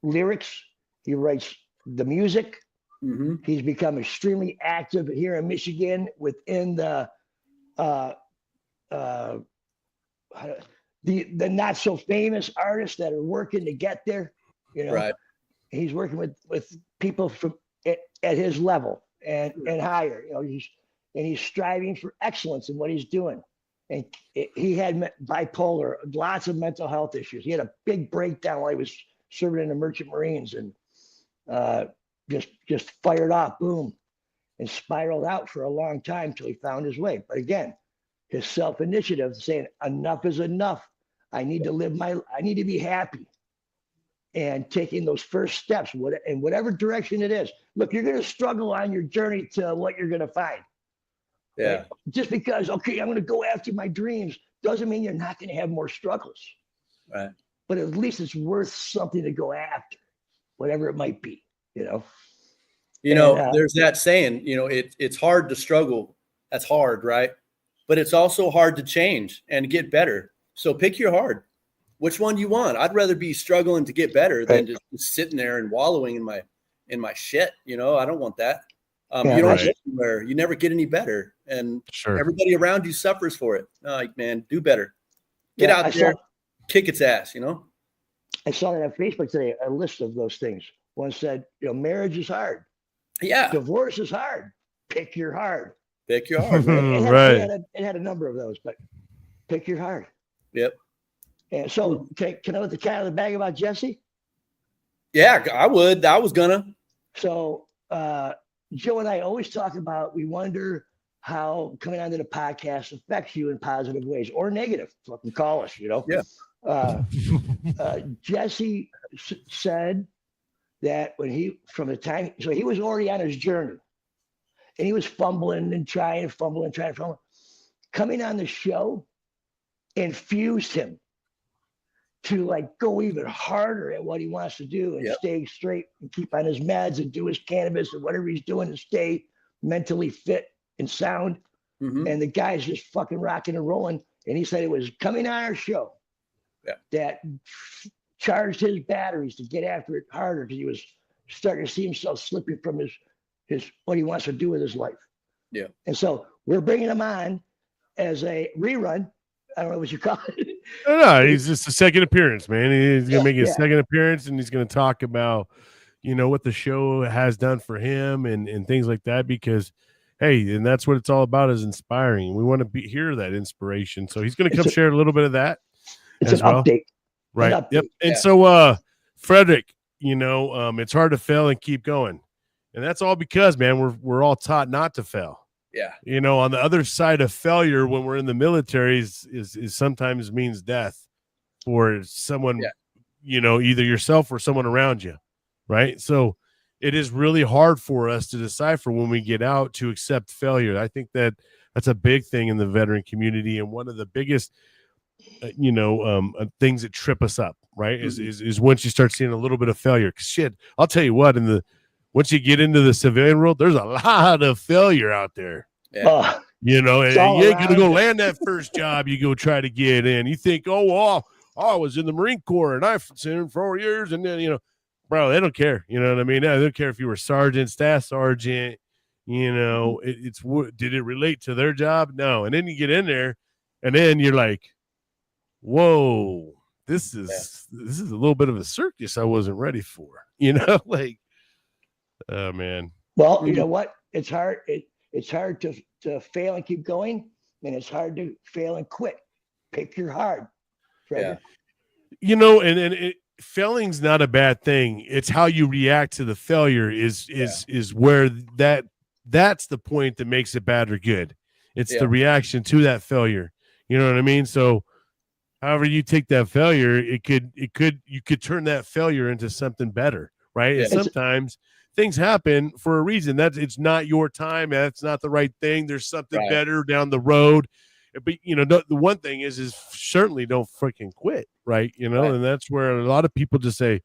C: lyrics, he writes the music.
D: Mm-hmm.
C: He's become extremely active here in Michigan within the not so famous artists that are working to get there.
D: Right.
C: He's working with people from at his level and higher. He's striving for excellence in what he's doing. And he had bipolar, lots of mental health issues. He had a big breakdown while he was serving in the Merchant Marines, and just fired off, boom, and spiraled out for a long time till he found his way. But again, his self-initiative, saying enough is enough. I need to be happy, and taking those first steps, in whatever direction it is. Look, you're going to struggle on your journey to what you're going to find.
D: Yeah.
C: Right? Just because, okay, I'm going to go after my dreams doesn't mean you're not going to have more struggles.
D: Right.
C: But at least it's worth something to go after, whatever it might be,
D: There's that saying, it's hard to struggle. That's hard, right? But it's also hard to change and get better. So pick your hard. Which one do you want? I'd rather be struggling to get better than just sitting there and wallowing in my shit. I don't want that. You don't get anywhere. You never get any better. And everybody around you suffers for it. Like, man, do better. Get out there, kick its ass,
C: I saw that on Facebook today, a list of those things. once said, marriage is hard.
D: Yeah.
C: Divorce is hard. Pick your hard.
D: Pick your heart.
E: Right.
C: It had a number of those, but pick your hard.
D: Yep.
C: And so, can I let the cat out of the bag about Jesse?
D: Yeah, I would. I was gonna.
C: So, Joe and I always talk about, we wonder how coming onto the podcast affects you in positive ways or negative. Fucking call us,
D: Yeah.
C: Jesse said that when he was already on his journey and he was fumbling and trying to fumble. Coming on the show infused him to like go even harder at what he wants to do and stay straight and keep on his meds and do his cannabis and whatever he's doing to stay mentally fit and sound.
D: Mm-hmm.
C: And the guy's just fucking rocking and rolling. And he said it was coming on our show that charged his batteries to get after it harder because he was starting to see himself slipping from his what he wants to do with his life.
D: Yeah.
C: And so we're bringing him on as a rerun. I don't know what you call it.
E: No, he's just a second appearance, man. He's gonna make his second appearance, and he's gonna talk about, what the show has done for him and things like that. Because, hey, and that's what it's all about, is inspiring. We want to hear that inspiration. So he's gonna come share a little bit of that as well.
C: Update.
E: Right.
C: Update.
E: Yep. And so, Frederick, it's hard to fail and keep going, and that's all because, man, we're all taught not to fail.
D: Yeah.
E: On the other side of failure when we're in the military is sometimes means death for someone, either yourself or someone around you. Right. So it is really hard for us to decipher when we get out to accept failure. I think that's a big thing in the veteran community. And one of the biggest, things that trip us up, right, is once you start seeing a little bit of failure. 'Cause shit, I'll tell you what, once you get into the civilian world, there's a lot of failure out there.
D: Yeah.
E: And you ain't gonna go land that first job you go try to get in. You think, I was in the Marine Corps and I've been for 4 years, and then bro, they don't care. You know what I mean? They don't care if you were sergeant, staff sergeant. It's did it relate to their job? No. And then you get in there, and then you're like, whoa, this is a little bit of a circus I wasn't ready for. Like, oh man.
C: Well, you know what? It's hard. It's hard to fail and keep going, and it's hard to fail and quit. Pick your hard. Frederick.
E: Yeah. And failing's not a bad thing. It's how you react to the failure is where that's the point that makes it bad or good. It's the reaction to that failure. You know what I mean? So however you take that failure, you could turn that failure into something better, right?
D: Yeah.
E: And sometimes things happen for a reason. It's not your time. That's not the right thing. There's something better down the road. But the one thing is certainly don't freaking quit, right? And that's where a lot of people just say,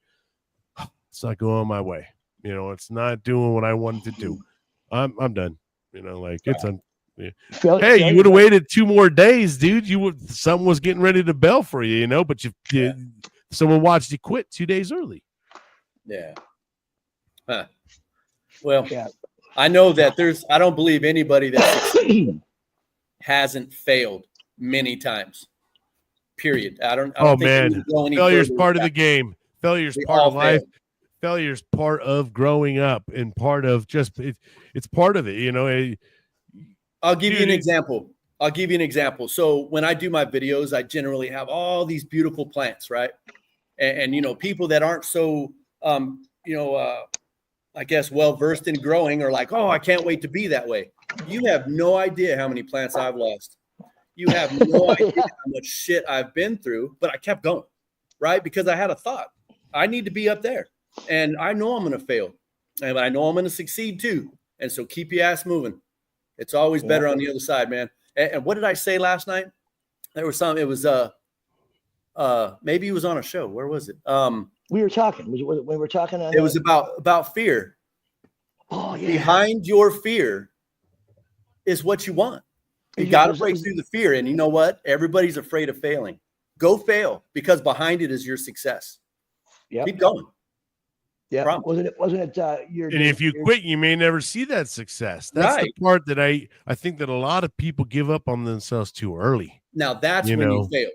E: it's not going my way. It's not doing what I wanted to do. I'm done. It's yeah. Hey, you would have waited 2 more days, dude. Something was getting ready to bail for you, but someone watched you quit 2 days early.
D: Yeah. Huh. Well, I know that I don't believe anybody that hasn't failed many times. Period. I don't think
E: man, failure's part of the game. Failure's part of life. Failure's part of growing up and part of it's part of it.
D: I'll give you an example. So when I do my videos, I generally have all these beautiful plants, right? And people that aren't so, I guess, well-versed in growing are like, oh, I can't wait to be that way. You have no idea how many plants I've lost. You have no idea how much shit I've been through, but I kept going, right? Because I had a thought. I need to be up there. And I know I'm going to fail. And I know I'm going to succeed too. And so keep your ass moving. It's always better on the other side, man. And what did I say last night? There was something. It was maybe it was on a show. Where was it?
C: We were talking. We were talking.
D: It was about fear.
C: Oh yeah.
D: Behind your fear is what you want. You got to break through the fear. And you know what? Everybody's afraid of failing. Go fail, because behind it is your success.
C: Yeah.
D: Keep going.
C: Yeah. Wasn't it your?
E: And if you quit, you may never see that success. That's the part that I think that a lot of people give up on themselves too early.
D: Now that's when you failed.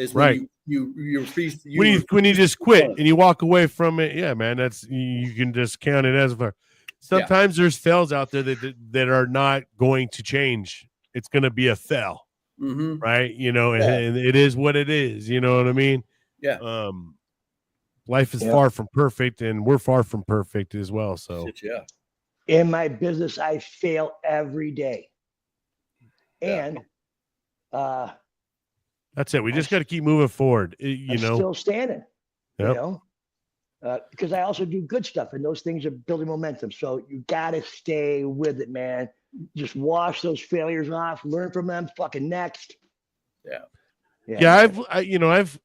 D: is when
E: Right. When you just quit and you walk away from it. Yeah, man, that's, you can just count it as a. Sometimes there's fails out there that are not going to change. It's going to be a fail, right? You know, and it is what it is. You know what I mean?
D: Yeah.
E: Life is far from perfect, and we're far from perfect as well. So,
D: yeah.
C: In my business, I fail every day, and
E: that's it. We just got to keep moving forward. You know,
C: still standing.
E: Yep.
C: You know, because I also do good stuff, and those things are building momentum. So you got to stay with it, man. Just wash those failures off, learn from them. Fucking next.
E: Yeah.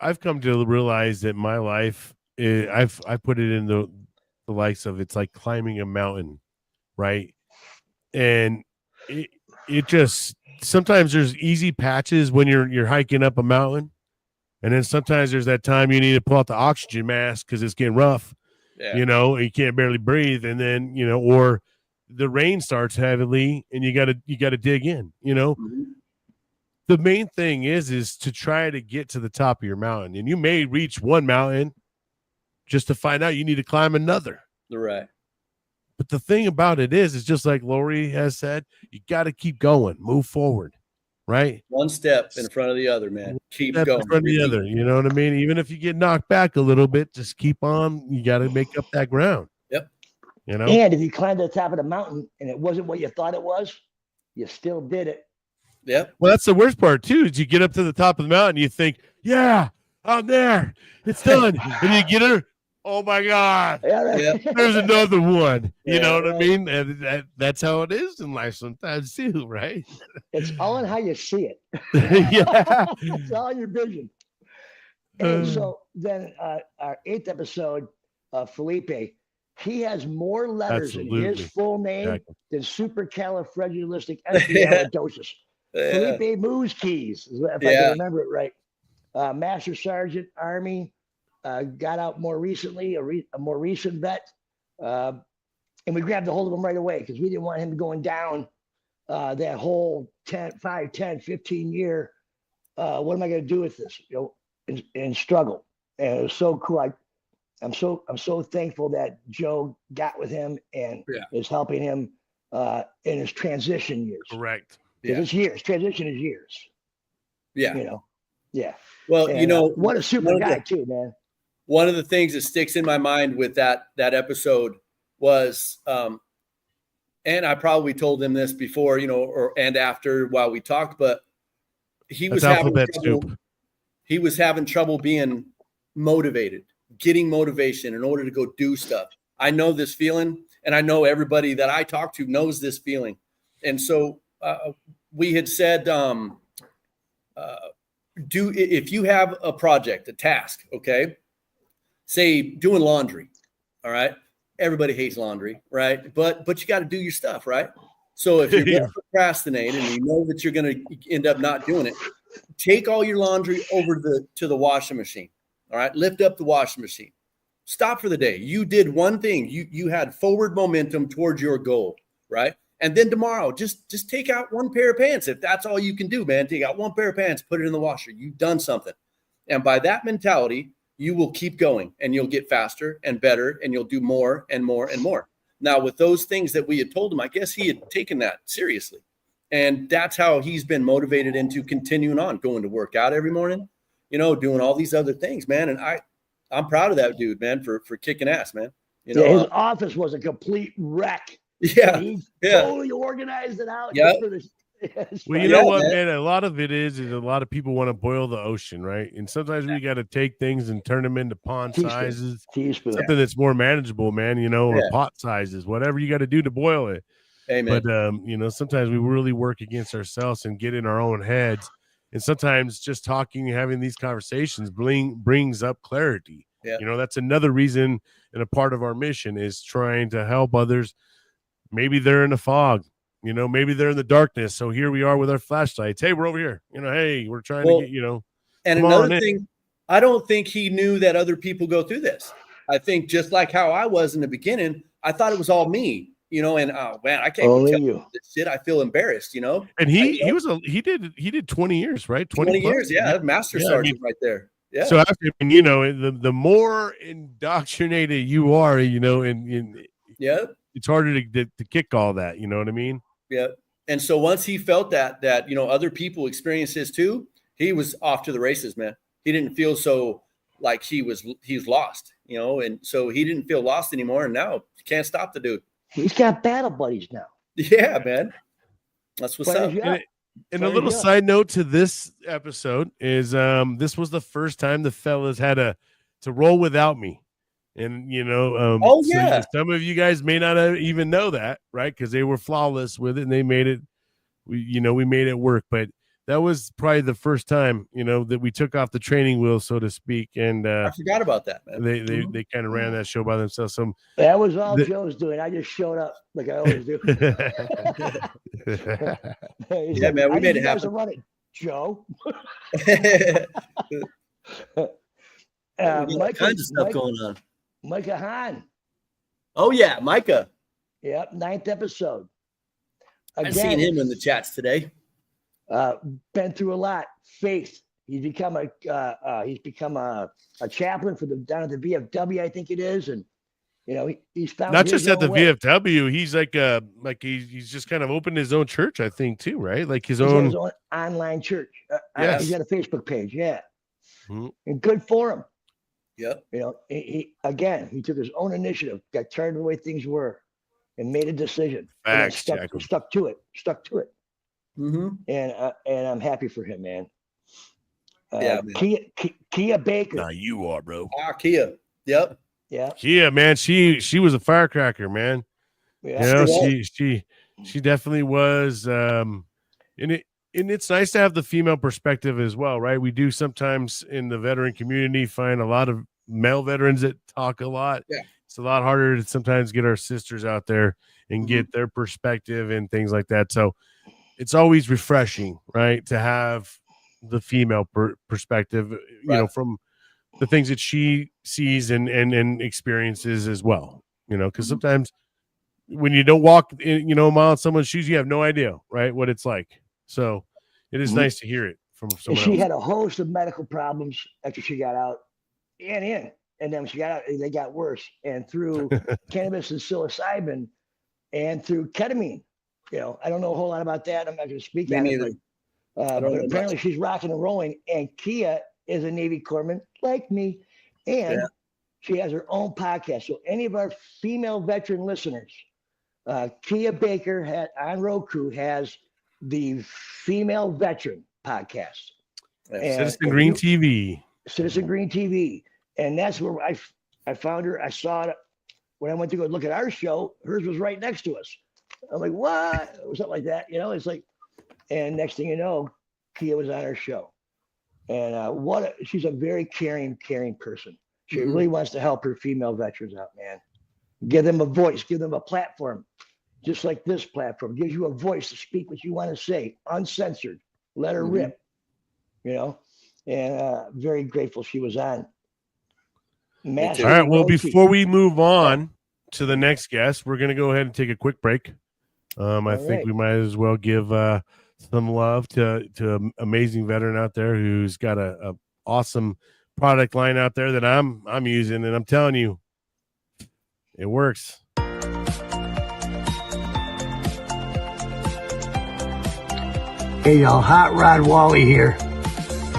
E: I've come to realize that my life, I put it in the likes of, it's like climbing a mountain, right? And it just, sometimes there's easy patches when you're hiking up a mountain, and then sometimes there's that time you need to pull out the oxygen mask because it's getting rough, you know, and you can't barely breathe, and then, you know, or the rain starts heavily and you gotta dig in, you know. The main thing is to try to get to the top of your mountain, and you may reach one mountain just to find out you need to climb another.
D: Right.
E: But the thing about it is just like Lori has said, you got to keep going, move forward, right?
D: One step in front of the other, man. Keep going.
E: In front of the other, you know what I mean? Even if you get knocked back a little bit, just keep on. You got to make up that ground.
D: Yep.
E: You know?
C: And if you climb to the top of the mountain and it wasn't what you thought it was, you still did it.
D: Yep.
E: Well, that's the worst part too, is you get up to the top of the mountain, you think, yeah, I'm there. It's done. And you get her. Oh my God! There's another one. You know what I mean? And that's how it is in life sometimes too, right?
C: It's all in how you see it. It's all in your vision. And so then our 8th episode, Felipe, he has more letters in his full name than supercalifragilisticexpialidocious. Felipe Moose Keys, if I can remember it right. Master Sergeant, Army. Got out more recently, a more recent vet, and we grabbed a hold of him right away because we didn't want him going down that whole 5, 10, 15 year. What am I going to do with this? You know, and struggle. And it was so cool. I'm so thankful that Joe got with him and is helping him in his transition years.
E: Correct.
C: It's years. Transition is years.
D: Yeah.
C: You know. Yeah.
D: Well,
C: and,
D: you know,
C: what a super guy too, man.
D: One of the things that sticks in my mind with that episode was, and I probably told him this before, you know, and after while we talked, but he was having trouble being motivated, getting motivation in order to go do stuff. I know this feeling, and I know everybody that I talk to knows this feeling. And so we had said, if you have a project, a task, okay, say doing laundry, all right? Everybody hates laundry, right? But you got to do your stuff, right? So if you're going to procrastinate and you know that you're going to end up not doing it, take all your laundry over to the washing machine, all right? Lift up the washing machine. Stop for the day. You did one thing. You had forward momentum towards your goal, right? And then tomorrow, just take out one pair of pants. If that's all you can do, man, take out one pair of pants, put it in the washer. You've done something. And by that mentality, you will keep going and you'll get faster and better and you'll do more and more and more. Now, with those things that we had told him, I guess he had taken that seriously. And that's how he's been motivated into continuing on, going to work out every morning, you know, doing all these other things, man. And I'm proud of that dude, man, for kicking ass, man. You know,
C: his office was a complete wreck.
D: Yeah.
C: He totally organized it out.
D: Yeah.
E: Well, you know what, man? A lot of it is a lot of people want to boil the ocean, right? And sometimes we got to take things and turn them into pond sizes, something that's more manageable, man, you know, or pot sizes, whatever you got to do to boil it.
D: Amen.
E: But, you know, sometimes we really work against ourselves and get in our own heads. And sometimes just talking and having these conversations brings up clarity.
D: Yeah.
E: You know, that's another reason and a part of our mission is trying to help others. Maybe they're in a fog. You know, maybe they're in the darkness. So here we are with our flashlights. Hey, we're over here. You know, hey, we're trying to get, you know.
D: And another thing, I don't think he knew that other people go through this. I think just like how I was in the beginning, I thought it was all me. you know, and man, I can't
C: Only
D: tell
C: you.
D: this shit. I feel embarrassed, you know.
E: And he did 20 years, right?
D: 20
E: plus?
D: years, yeah, master sergeant right there. Yeah.
E: So after, you know, the more indoctrinated you are, you know, and
D: yeah,
E: it's harder to kick all that. You know what I mean?
D: Yeah. And so once he felt that, you know, other people experienced this too, he was off to the races, man. He didn't feel so like he's lost, you know, and so he didn't feel lost anymore. And now you can't stop the dude.
C: He's got battle buddies now.
D: Yeah, man. That's what's up.
E: And a little side note to this episode is this was the first time the fellas had to roll without me. And, you know, so some of you guys may not even know that, right? Because they were flawless with it and they made it, we made it work. But that was probably the first time, you know, that we took off the training wheel, so to speak. And
D: I forgot about that, man.
E: They kind of ran that show by themselves. So
C: that was all Joe's doing. I just showed up like I always do.
D: Yeah, man, we made it happen.
C: Run it, Joe.
D: All kinds of stuff going on.
C: Micah Hahn.
D: Oh yeah, Micah.
C: Yep, 9th episode.
D: Again, I've seen him in the chats today.
C: Been through a lot. Faith. He's become a chaplain for down at the VFW, I think it is, and you know he's found
E: not just at the
C: way.
E: VFW. He's he's just kind of opened his own church, I think, too, right? Like his
C: He's
E: own
C: online church.
E: Yes.
C: He's got a Facebook page, yeah,
E: mm-hmm.
C: And good for him.
D: Yep.
C: You know, he took his own initiative, got tired of the way things were, and made a decision.
E: Facts,
C: stuck to it.
D: Mm-hmm.
C: And I'm happy for him, man.
D: Yeah, man.
C: Kia Baker.
E: Nah, you are, bro.
D: Kia. Yep.
C: Yeah.
E: Kia, man, she was a firecracker, man.
C: Yeah.
E: You know, she definitely was. And it's nice to have the female perspective as well, right? We do sometimes in the veteran community find a lot of male veterans that talk a lot.
D: Yeah.
E: It's a lot harder to sometimes get our sisters out there and get their perspective and things like that. So it's always refreshing, right, to have the female perspective, you know, from the things that she sees and experiences as well, you know, because sometimes when you don't walk in, you know, a mile in someone's shoes, you have no idea, right, what it's like. So it is nice to hear it from someone else.
C: She had a host of medical problems after she got out and then when she got out, they got worse. And through cannabis and psilocybin and through ketamine, you know, I don't know a whole lot about that. I'm not going to speak on it. But apparently she's rocking and rolling. And Kia is a Navy corpsman like me. And she has her own podcast. So any of our female veteran listeners, Kia Baker on Roku has the Female Veteran podcast.
E: Citizen Green TV.
C: Citizen Green TV. And that's where I found her. I saw it when I went to go look at our show. Hers was right next to us. I'm like, what? Or something like that. You know, it's like, and next thing you know, Kia was on our show. And she's a very caring person. She really wants to help her female veterans out, man. Give them a voice, give them a platform. Just like this platform gives you a voice to speak what you want to say, uncensored. Let her rip, you know. And very grateful she was on.
E: All right. Well, before we move on to the next guest, we're going to go ahead and take a quick break. I think we might as well give some love to an amazing veteran out there who's got a awesome product line out there that I'm using, and I'm telling you, it works.
C: Hey y'all, Hot Rod Wally here.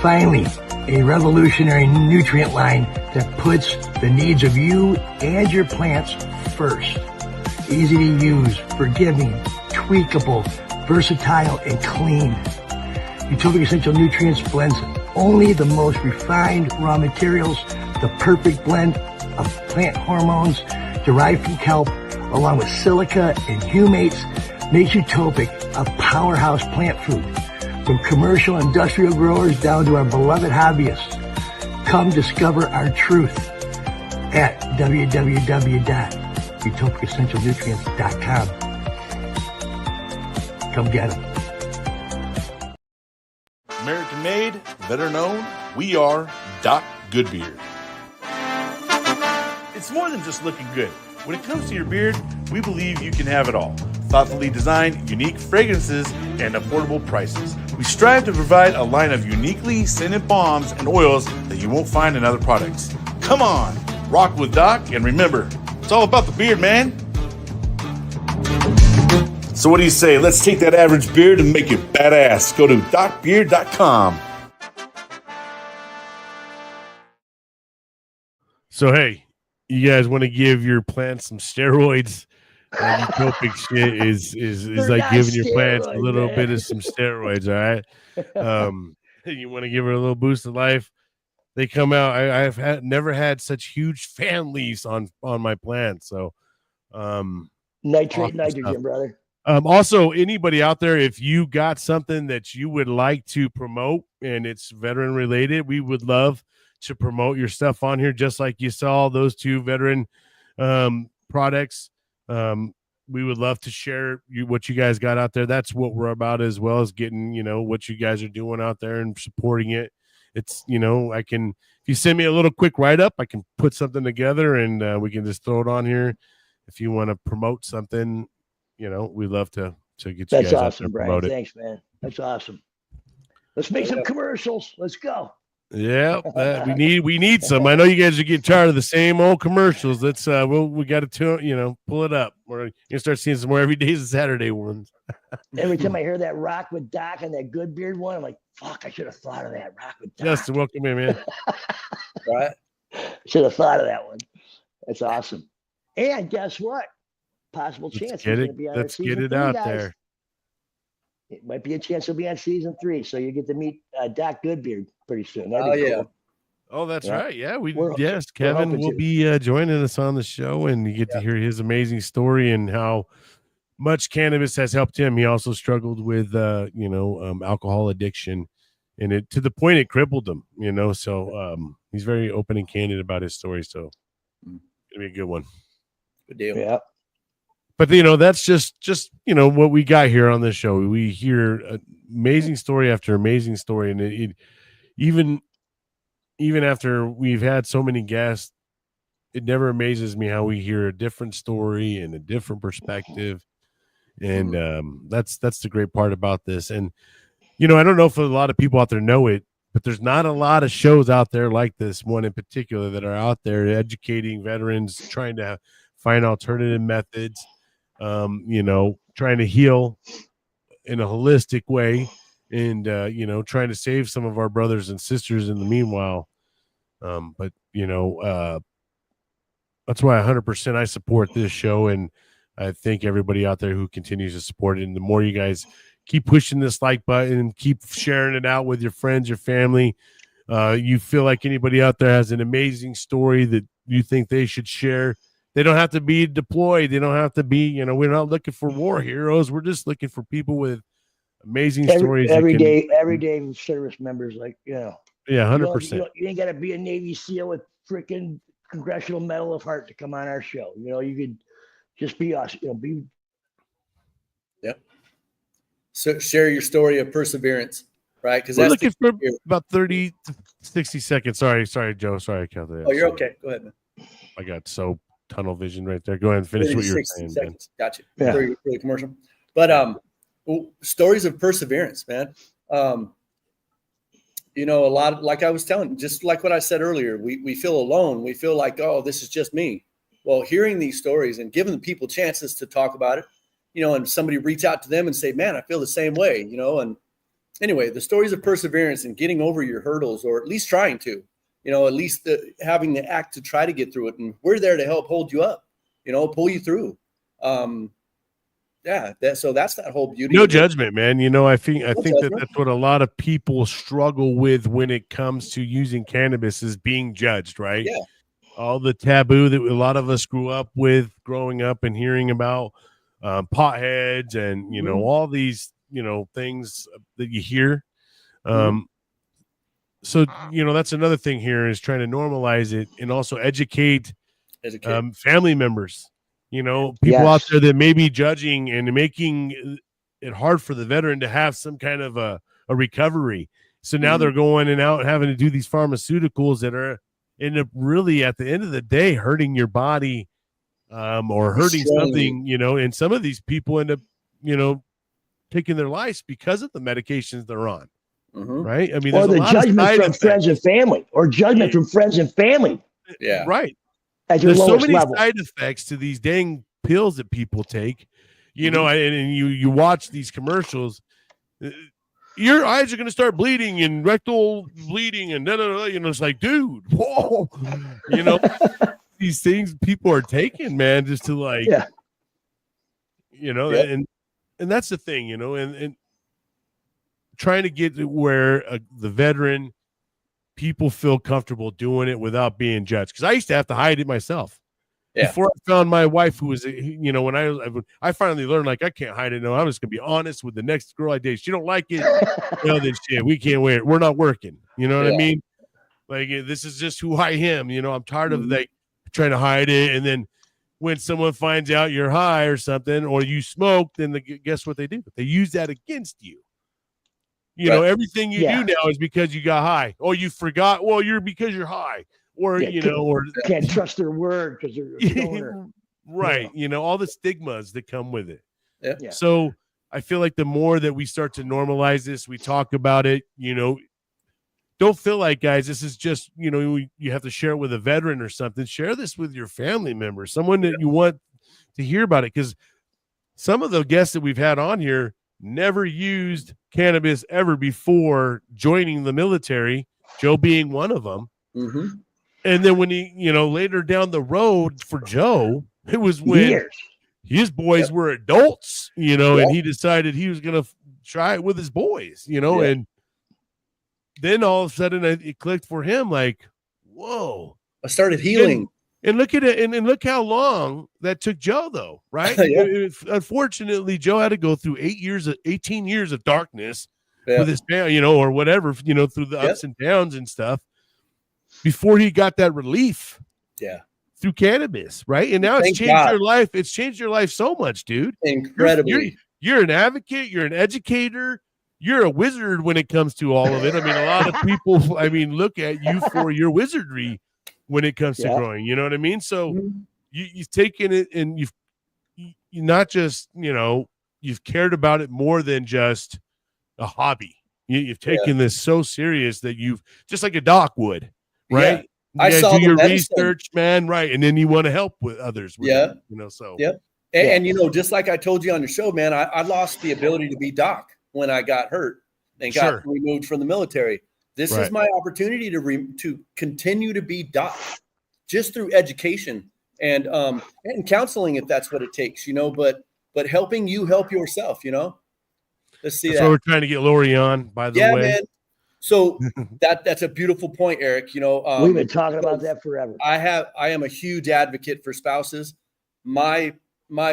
C: Finally, a revolutionary nutrient line that puts the needs of you and your plants first. Easy to use, forgiving, tweakable, versatile, and clean. Utopic Essential Nutrients blends only the most refined raw materials, the perfect blend of plant hormones derived from kelp, along with silica and humates, makes Utopic a powerhouse plant food. From commercial industrial growers down to our beloved hobbyists. Come discover our truth at www.utopicessentialnutrients.com. Come get them.
A: American made, veteran owned, we are Doc Goodbeard.
E: It's more than just looking good.
A: When it comes to your beard, we believe you can have it all. Thoughtfully designed, unique fragrances, and affordable prices. We strive to provide a line of uniquely scented balms and oils that you won't find in other products. Come on, rock with Doc, and remember, it's all about the beard, man. So what do you say? Let's take that average beard and make it badass. Go to docbeard.com.
E: So, hey, you guys want to give your plants some steroids? Nootropic shit is like
C: not
E: giving your plants a
C: steroids,
E: little
C: man.
E: bit of some steroids, all right? You want to give it a little boost of life? They come out. I've never had such huge fan leaves on my plants. So,
C: Nitrate,
E: awesome
C: nitrogen,
E: stuff.
C: brother.
E: Also, anybody out there, if you got something that you would like to promote and it's veteran related, we would love to promote your stuff on here, just like you saw those two veteran products. We would love to share what you guys got out there. That's what we're about, as well as getting, what you guys are doing out there and supporting it. It's, if you send me a little quick write-up, I can put something together and we can just throw it on here. If you want to promote something, we'd love to get you
C: That's
E: guys out
C: awesome,
E: there
C: Brian.
E: promote it.
C: Thanks, man. That's awesome. Let's make some commercials. Let's go.
E: Yeah, we need some. I know you guys are getting tired of the same old commercials. Let's we got to pull it up. We're gonna start seeing some more every day is Saturday ones.
C: Every time I hear that Rock with Doc and that Good Beard one, I'm like, fuck, I should have thought of that. Rock with Doc.
E: Justin, welcome in, man.
D: Right?
C: Should have thought of that one. That's awesome. And guess what? Possible chance he's going to be on
E: Let's
C: season
E: get it
C: 3,
E: out
C: guys.
E: there.
C: It might be a chance he'll be on season 3, so you get to meet Doc Goodbeard pretty soon. That'd
D: Oh,
C: be
D: yeah.
C: cool.
E: Oh, that's
C: Yeah.
E: right. Yeah,
C: We're
E: Kevin
C: hoping
E: will
C: to.
E: be joining us on the show, and you get to hear his amazing story and how much cannabis has helped him. He also struggled with alcohol addiction, and it to the point it crippled him. So he's very open and candid about his story. So it'll be a good one.
D: Good deal.
C: Yeah.
E: But that's just what we got here on this show. We hear amazing story after amazing story, and it even after we've had so many guests, it never amazes me how we hear a different story and a different perspective, and that's the great part about this. And I don't know if a lot of people out there know it, but there's not a lot of shows out there like this one in particular that are out there educating veterans, trying to find alternative methods. Trying to heal in a holistic way and, trying to save some of our brothers and sisters in the meanwhile. But that's why 100% I support this show. And I thank everybody out there who continues to support it. And the more you guys keep pushing this like button and keep sharing it out with your friends, your family, you feel like anybody out there has an amazing story that you think they should share. They don't have to be deployed. They don't have to be, we're not looking for war heroes. We're just looking for people with amazing stories.
C: Everyday service members, yeah,
E: 100%.
C: You ain't got to be a Navy SEAL with freaking Congressional Medal of Heart to come on our show. You could just be us.
D: Yep. So share your story of perseverance, right? Because
E: we're looking for about 30 to 60 seconds. Sorry, Joe. Sorry, Kelly.
D: Oh, you're okay. Go ahead, man.
E: I got so tunnel vision right there. Go ahead and finish what you're saying.
D: Seconds. Gotcha.
C: Yeah.
D: For the commercial. But stories of perseverance, man. A lot, like I was telling, just like what I said earlier, we feel alone. We feel like, oh, this is just me. Well, hearing these stories and giving people chances to talk about it, and somebody reach out to them and say, man, I feel the same way, and anyway, the stories of perseverance and getting over your hurdles, or at least trying to, at least having the act to try to get through it. And we're there to help hold you up, pull you through. So that's that whole beauty.
E: No judgment, man. I think that's what a lot of people struggle with when it comes to using cannabis is being judged, right?
D: Yeah.
E: All the taboo that a lot of us grew up with growing up and hearing about potheads and, all these, things that you hear. So, that's another thing here is trying to normalize it and also educate family members, people out there that may be judging and making it hard for the veteran to have some kind of a recovery. So now they're going and out having to do these pharmaceuticals that are really at the end of the day hurting your body or hurting something, you know, and some of these people end up, you know, taking their lives because of the medications they're on. Right. I mean,
C: or
E: there's
C: the
E: a lot
C: judgment
E: of
C: from friends and family, or judgment from friends and family.
D: Yeah.
E: Right.
C: At your
E: There's so
C: lowest
E: many
C: level.
E: side effects to these dang pills that people take, you know, and you watch these commercials, your eyes are going to start bleeding and rectal bleeding and you know, it's like, dude, whoa, you know, these things people are taking, man, just to like, you know, and that's the thing, you know, and trying to get to where the veteran people feel comfortable doing it without being judged. Because I used to have to hide it myself. Before I found my wife, who was, you know, when I finally learned, like, I can't hide it. No, I'm just gonna be honest with the next girl I date. She don't like it. Well, then shit, we can't wear it. We're not working. You know what I mean? Like, this is just who I am. You know, I'm tired of like trying to hide it. And then when someone finds out you're high or something, or you smoke, then guess what they do? They use that against you. You know, everything you do now is because you got high. Oh, you forgot. Well, because you're high, or you know, or
C: can't trust their word because they're a stoner.
E: Right. You know, all the stigmas that come with it.
C: Yeah.
E: So I feel like the more that we start to normalize this, we talk about it, you know, don't feel like, guys, this is just, you know, you have to share it with a veteran or something. Share this with your family member, someone that you want to hear about it. Because some of the guests that we've had on here never used cannabis ever before joining the military, Joe being one of them. And then when he, you know, later down the road for Joe, it was when his boys were adults, you know, and he decided he was going to try it with his boys, you know, and then all of a sudden it clicked for him, like, whoa.
D: I started healing.
E: And look at it, and look how long that took Joe, though, right? Unfortunately, Joe had to go through 18 years of darkness with his family, you know, or whatever, you know, through the ups and downs and stuff before he got that relief. Through cannabis, right? And now it's changed your life. It's changed your life so much, dude.
D: Incredibly.
E: You're an advocate. You're an educator. You're a wizard when it comes to all of it. I mean, a lot of people, I mean, look at you for your wizardry when it comes to growing, you know what I mean? So you've taken it and you not just, you know, you've cared about it more than just a hobby. You've taken this so serious that you've, just like a doc would, right?
D: I saw
E: do your research, man, right? And then you want to help with others. With it, you know, so.
D: And, you know, just like I told you on the show, man, I lost the ability to be doc when I got hurt and got removed from the military. This is my opportunity to continue to be doc, just through education and counseling, if that's what it takes, you know, but helping you help yourself, you know. Let's see.
E: That's what we're trying to get Lori on, by the way.
D: Man. So that's a beautiful point, Eric. You know,
C: we've been talking about that forever.
D: I am a huge advocate for spouses. My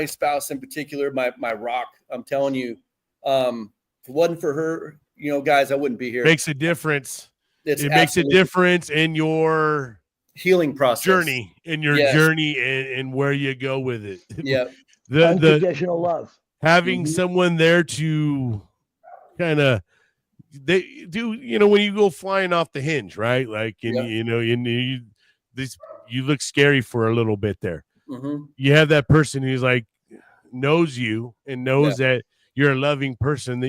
D: spouse in particular, my rock. I'm telling you, if it wasn't for her, you know, guys, I wouldn't be here.
E: Makes a difference. It makes a difference in your
D: healing process,
E: journey, journey, and where you go with it.
C: The unconditional love,
E: having someone there to kind of, they do, you know, when you go flying off the hinge, right? Like, and you know, you look scary for a little bit there. You have that person who's like knows you and knows that you're a loving person, that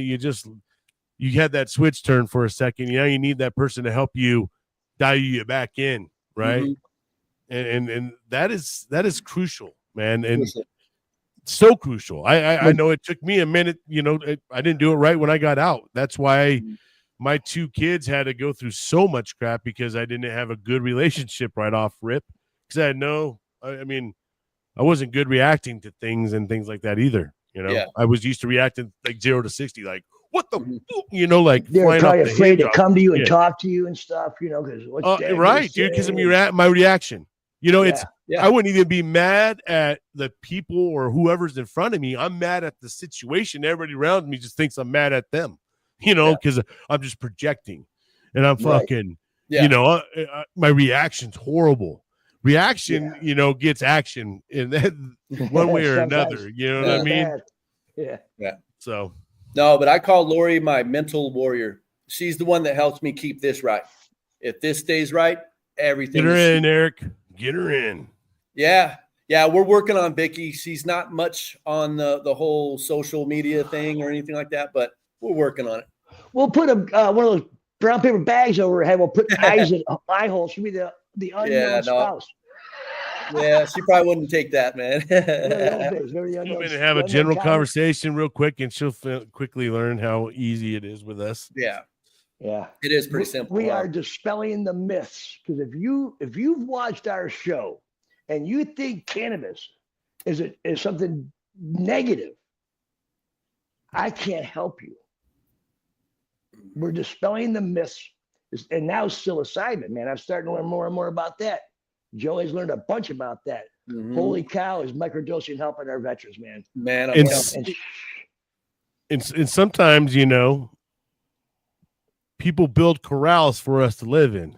E: you had that switch turn for a second. You know, you need that person to help you dial you back in, right? And that is crucial, man, and so crucial. I know it took me a minute. You know, I didn't do it right when I got out. That's why my two kids had to go through so much crap, because I didn't have a good relationship right off rip. Because I mean, I wasn't good reacting to things and things like that either. You know, I was used to reacting like 0 to 60, like, what the, you know, like
C: they're probably afraid to come to you and talk to you and stuff, you know, because
E: right, dude, because of my reaction. You know, I wouldn't even be mad at the people or whoever's in front of me. I'm mad at the situation. Everybody around me just thinks I'm mad at them, you know, because I'm just projecting, and I'm fucking, you know, my reaction's horrible. Reaction, you know, gets action in that one way or another. You know what I mean?
C: Yeah.
E: So.
D: No, but I call Lori my mental warrior. She's the one that helps me keep this right. If this stays right, everything.
E: Get her in, Eric. Get her in.
D: Yeah. Yeah, we're working on Vicky. She's not much on the whole social media thing or anything like that, but we're working on it.
C: We'll put one of those brown paper bags over her head. We'll put eyes in eye holes. She'll be the unknown spouse.
D: Yeah, she probably wouldn't take that, man.
C: Very
E: I'm going to have a general conversation real quick, and she'll quickly learn how easy it is with us.
D: Yeah.
C: Yeah.
D: It is pretty simple.
C: We are dispelling the myths, because if you've watched our show and you think cannabis is something negative, I can't help you. We're dispelling the myths. And now psilocybin, man, I'm starting to learn more and more about that. Joe has learned a bunch about that. Mm-hmm. Holy cow, is microdosing helping our veterans, man.
D: Man,
E: and sometimes, you know, people build corrals for us to live in.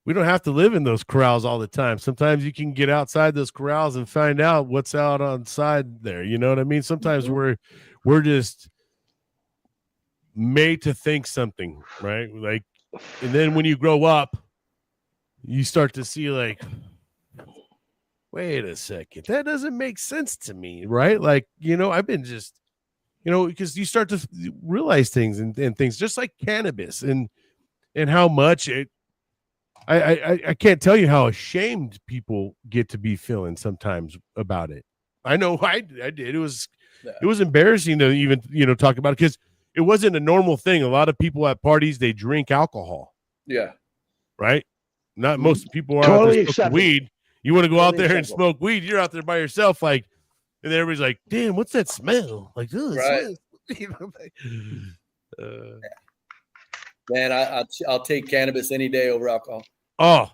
E: We don't have to live in those corrals all the time. Sometimes you can get outside those corrals and find out what's out on side there. You know what I mean? Sometimes we're just made to think something, right? Like, and then when you grow up, you start to see like, wait a second, that doesn't make sense to me, right? Like, you know, I've been just, you know, because you start to realize things and things just like cannabis and how much it, I can't tell you how ashamed people get to be feeling sometimes about it. I know I did. It was embarrassing to even, you know, talk about it, because it wasn't a normal thing. A lot of people at parties, they drink alcohol.
D: Yeah.
E: Right. Not most people are totally out there smoking weed. You want to go out there and smoke weed, you're out there by yourself, like, and then everybody's like, damn, what's that smell? Like, right. You know,
D: man, I'll take cannabis any day over alcohol.
E: Oh,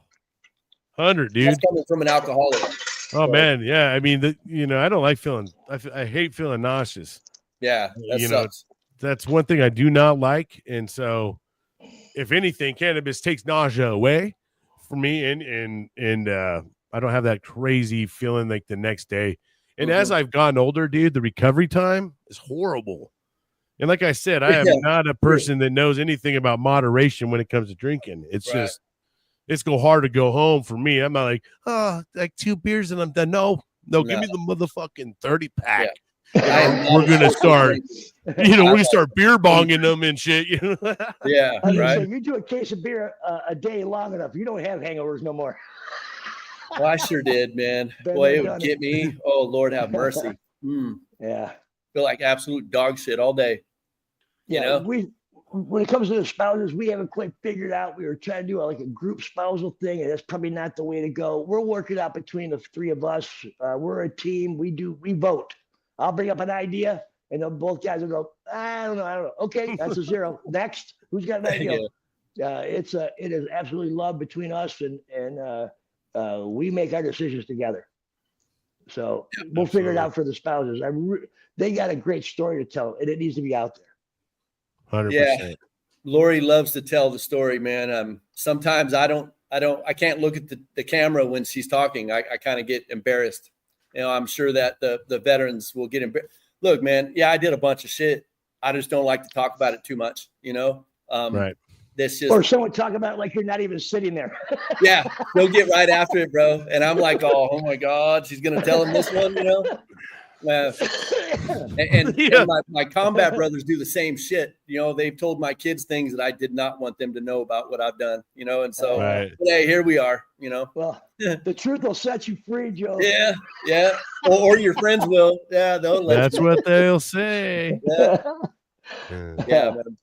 E: 100, dude.
D: That's coming from an alcoholic.
E: Oh, man. Yeah. I mean, you know, I don't like feeling, I hate feeling nauseous.
D: Yeah. That
E: you
D: sucks.
E: know, that's one thing I do not like. And so, if anything, cannabis takes nausea away for me, and I don't have that crazy feeling like the next day. And as I've gotten older, dude, the recovery time is horrible. And like I said, I am not a person that knows anything about moderation when it comes to drinking. It's just, it's hard to go home for me. I'm not like, like 2 beers and I'm done. No, give me the motherfucking 30 pack. Yeah. We're gonna start, you know, we're gonna start beer bonging them and shit. You know?
D: Yeah, right.
C: So you do a case of beer a day long enough, you don't have hangovers no more.
D: Well, I sure did, man. Boy, it would get me. Oh, Lord have mercy.
C: Yeah.
D: Feel like absolute dog shit all day.
C: Yeah, you know? When it comes to the spouses, we haven't quite figured out. We were trying to do like a group spousal thing, and that's probably not the way to go. We're working out between the three of us. We're a team. We vote. I'll bring up an idea, and then both guys will go, I don't know. Okay, that's a 0. Next, who's got an idea? It is absolutely love between us, and we make our decisions together. So we'll figure it out for the spouses. They got a great story to tell, and it needs to be out there.
E: 100%.
D: Yeah, Lori loves to tell the story, man. Sometimes I can't look at the camera when she's talking. I kind of get embarrassed. You know, I'm sure that the veterans will get embarrassed. Look, man, yeah, I did a bunch of shit. I just don't like to talk about it too much, you know?
E: Right.
C: Or someone talk about it like you're not even sitting there.
D: Yeah, they'll get right after it, bro. And I'm like, oh my God, she's going to tell him this one, you know? And my combat brothers do the same shit. You know, they've told my kids things that I did not want them to know about what I've done, you know? And so, hey, here we are, you know?
C: Well, the truth will set you free, Joe.
D: Yeah. Or your friends will. Yeah,
E: that's what they'll say.
D: Yeah, man.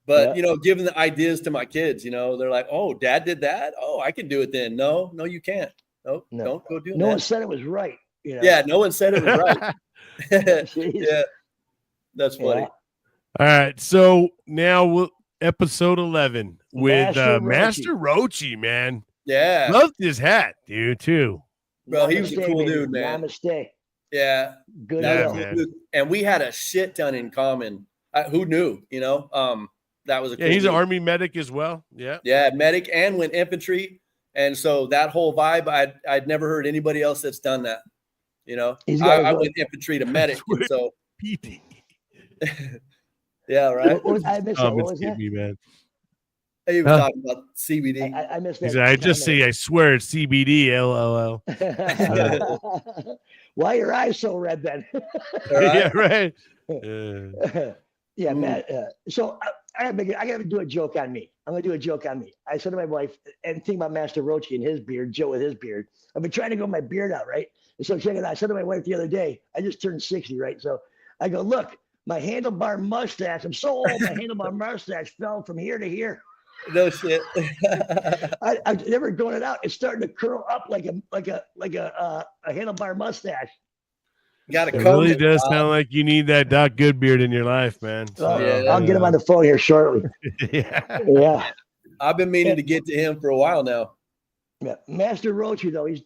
D: But, you know, giving the ideas to my kids, you know, they're like, oh, Dad did that? Oh, I can do it then. No, you can't. No, don't go do that.
C: No one said it was right. You know?
D: Yeah, no one said it was right. Yeah, that's funny.
C: Yeah.
E: All right, so now episode 11 with Master Rochi, man.
D: Yeah,
E: loved his hat, dude, too.
D: Bro, he was a cool dude, man.
C: Namaste.
D: Yeah,
C: good.
D: Man. And we had a shit ton in common. Who knew? You know, that was a cool
E: he's
D: dude.
E: an Army medic as well.
D: Yeah, medic and went infantry, and so that whole vibe, I'd never heard anybody else that's done that. You know, I went infantry to medic, and so yeah, right.
C: I missed that. What was that?
E: Man.
D: He was talking about CBD.
C: I missed
E: He
C: that.
E: said, I just say, I swear it's CBD, LOL.
C: Why are your eyes so red then?
E: Yeah, right.
C: Yeah, Matt. So I gotta do a joke on me. I'm gonna do a joke on me. I said to my wife, and think about Master Roach and his beard, Joe with his beard. I've been trying to grow my beard out, right? And so check it out. I said to my wife the other day, I just turned 60, right? So I go, look, my handlebar mustache. I'm so old, my handlebar mustache fell from here to here.
D: No shit.
C: I've never grown it out. It's starting to curl up like a handlebar mustache.
D: Got to
E: It
D: comb
E: really
D: it,
E: does
D: Bob.
E: sound like you need that Doc Goodbeard in your life, man. So,
C: I'll get him on the phone here shortly. Yeah.
D: I've been meaning to get to him for a while now.
C: Yeah. Master Roachy, though, he's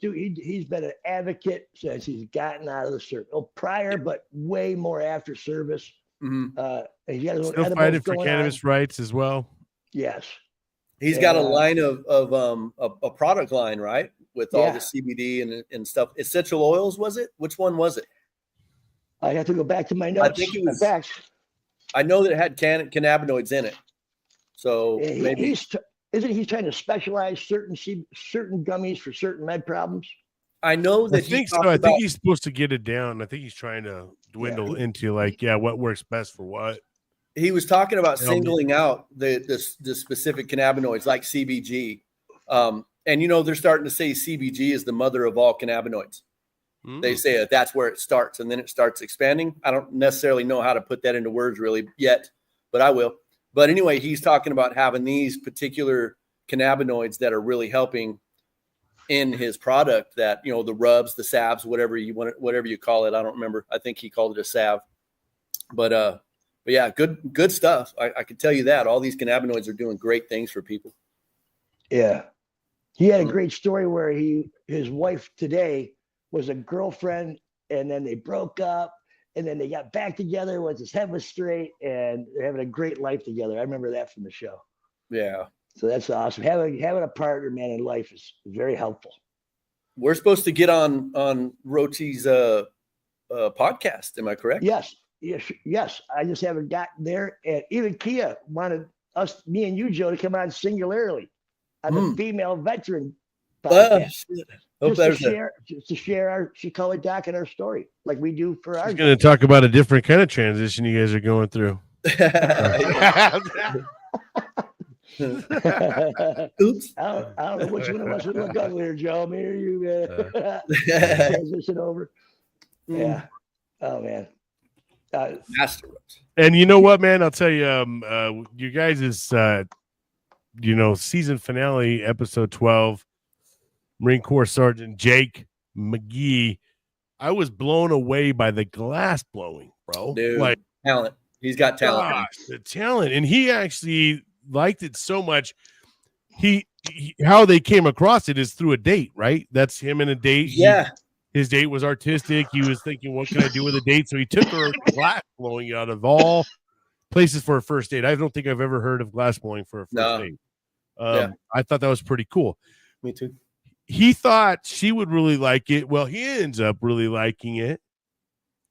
C: been an advocate since he's gotten out of the service. Well, prior, but way more after service.
D: Mm-hmm.
C: He's got his own
E: still
C: edibles
E: fighting for
C: going
E: cannabis
C: on.
E: rights as well.
C: Yes.
D: He's got a line of a product line, right? With all the CBD and stuff. Essential oils, was it? Which one was it?
C: I have to go back to my notes.
D: I think it was.
C: In fact,
D: I know that it had cannabinoids in it. So maybe
C: isn't he trying to specialize certain gummies for certain med problems?
D: I know that
E: I think so. I think he's supposed to get it down. I think he's trying to dwindle into what works best for what.
D: He was talking about singling out the specific cannabinoids like CBG. And, they're starting to say CBG is the mother of all cannabinoids. They say that that's where it starts, and then it starts expanding. I don't necessarily know how to put that into words really yet, but I will. But anyway, he's talking about having these particular cannabinoids that are really helping in his product that, the rubs, the salves, whatever you call it. I don't remember. I think he called it a salve. But yeah, good stuff. I can tell you that all these cannabinoids are doing great things for people.
C: Yeah. He had a great story where his wife today was a girlfriend, and then they broke up, and then they got back together once his head was straight, and they're having a great life together. I remember that from the show.
D: Yeah.
C: So that's awesome. Having a partner, man, in life is very helpful.
D: We're supposed to get on Rochi's podcast. Am I correct?
C: Yes. I just haven't gotten there. And even Kia wanted me and you, Joe, to come on singularly on the female veteran podcast. Just to share our Chicago Doc and our story, like we do for our.
E: He's going to talk about a different kind of transition you guys are going through.
C: Oops. I don't know which one of us would look uglier, Joe. Me or you, man. Transition over. Yeah. Oh man.
E: And you know what, man? I'll tell you, you guys is season finale, episode 12, Marine Corps Sergeant Jake McGee. I was blown away by the glass blowing, bro.
D: Dude,
E: like
D: talent. He's got talent.
E: Gosh, the talent. And he actually liked it so much. He how they came across it is through a date, right? That's him and a date.
D: Yeah.
E: His date was artistic. He was thinking, what can I do with a date? So he took her glass blowing out of all places for a first date. I don't think I've ever heard of glass blowing for a first date. I thought that was pretty cool.
D: Me too.
E: He thought she would really like it. Well, he ends up really liking it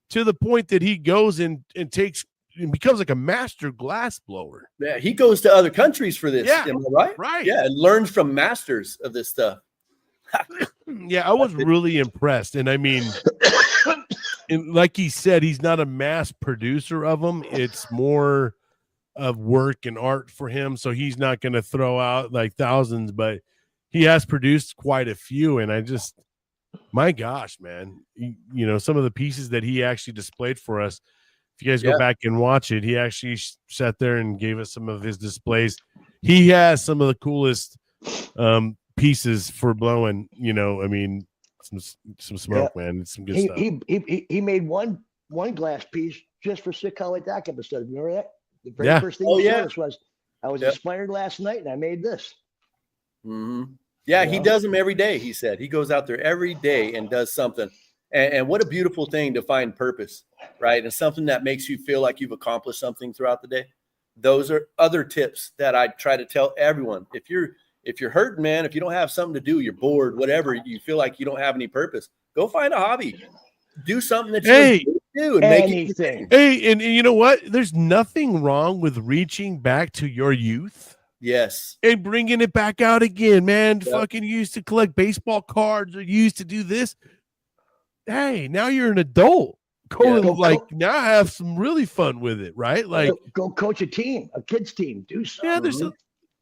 E: to the point that he goes and takes and becomes like a master glass blower.
D: Yeah, he goes to other countries for this.
E: Yeah,
D: am I right?
E: Right.
D: Yeah, and learns from masters of this stuff.
E: Yeah, I was really impressed. And I mean, and like he said, he's not a mass producer of them. It's more of work and art for him. So he's not going to throw out like thousands, but he has produced quite a few. And I just, my gosh, man, some of the pieces that he actually displayed for us, if you guys go back and watch it, he actually sat there and gave us some of his displays. He has some of the coolest pieces for blowing, I mean, some smoke, man. It's some good stuff.
C: He made one glass piece just for Sick Holiday Doc episode. Remember that? The very first thing he showed us was, I was inspired last night and I made this.
D: Mm-hmm. Yeah, he does them every day, he said. He goes out there every day and does something. And what a beautiful thing to find purpose, right? And something that makes you feel like you've accomplished something throughout the day. Those are other tips that I try to tell everyone. If you're hurting, man, if you don't have something to do, you're bored, whatever, you feel like you don't have any purpose, go find a hobby. Do something that you do and make anything.
E: Hey, and you know what? There's nothing wrong with reaching back to your youth.
D: Yes.
E: And bringing it back out again, man.
D: Yep.
E: Fucking used to collect baseball cards or used to do this. Hey, now you're an adult. Go now have some really fun with it, right? Like
C: go coach a team, a kids team, do something.
E: Yeah,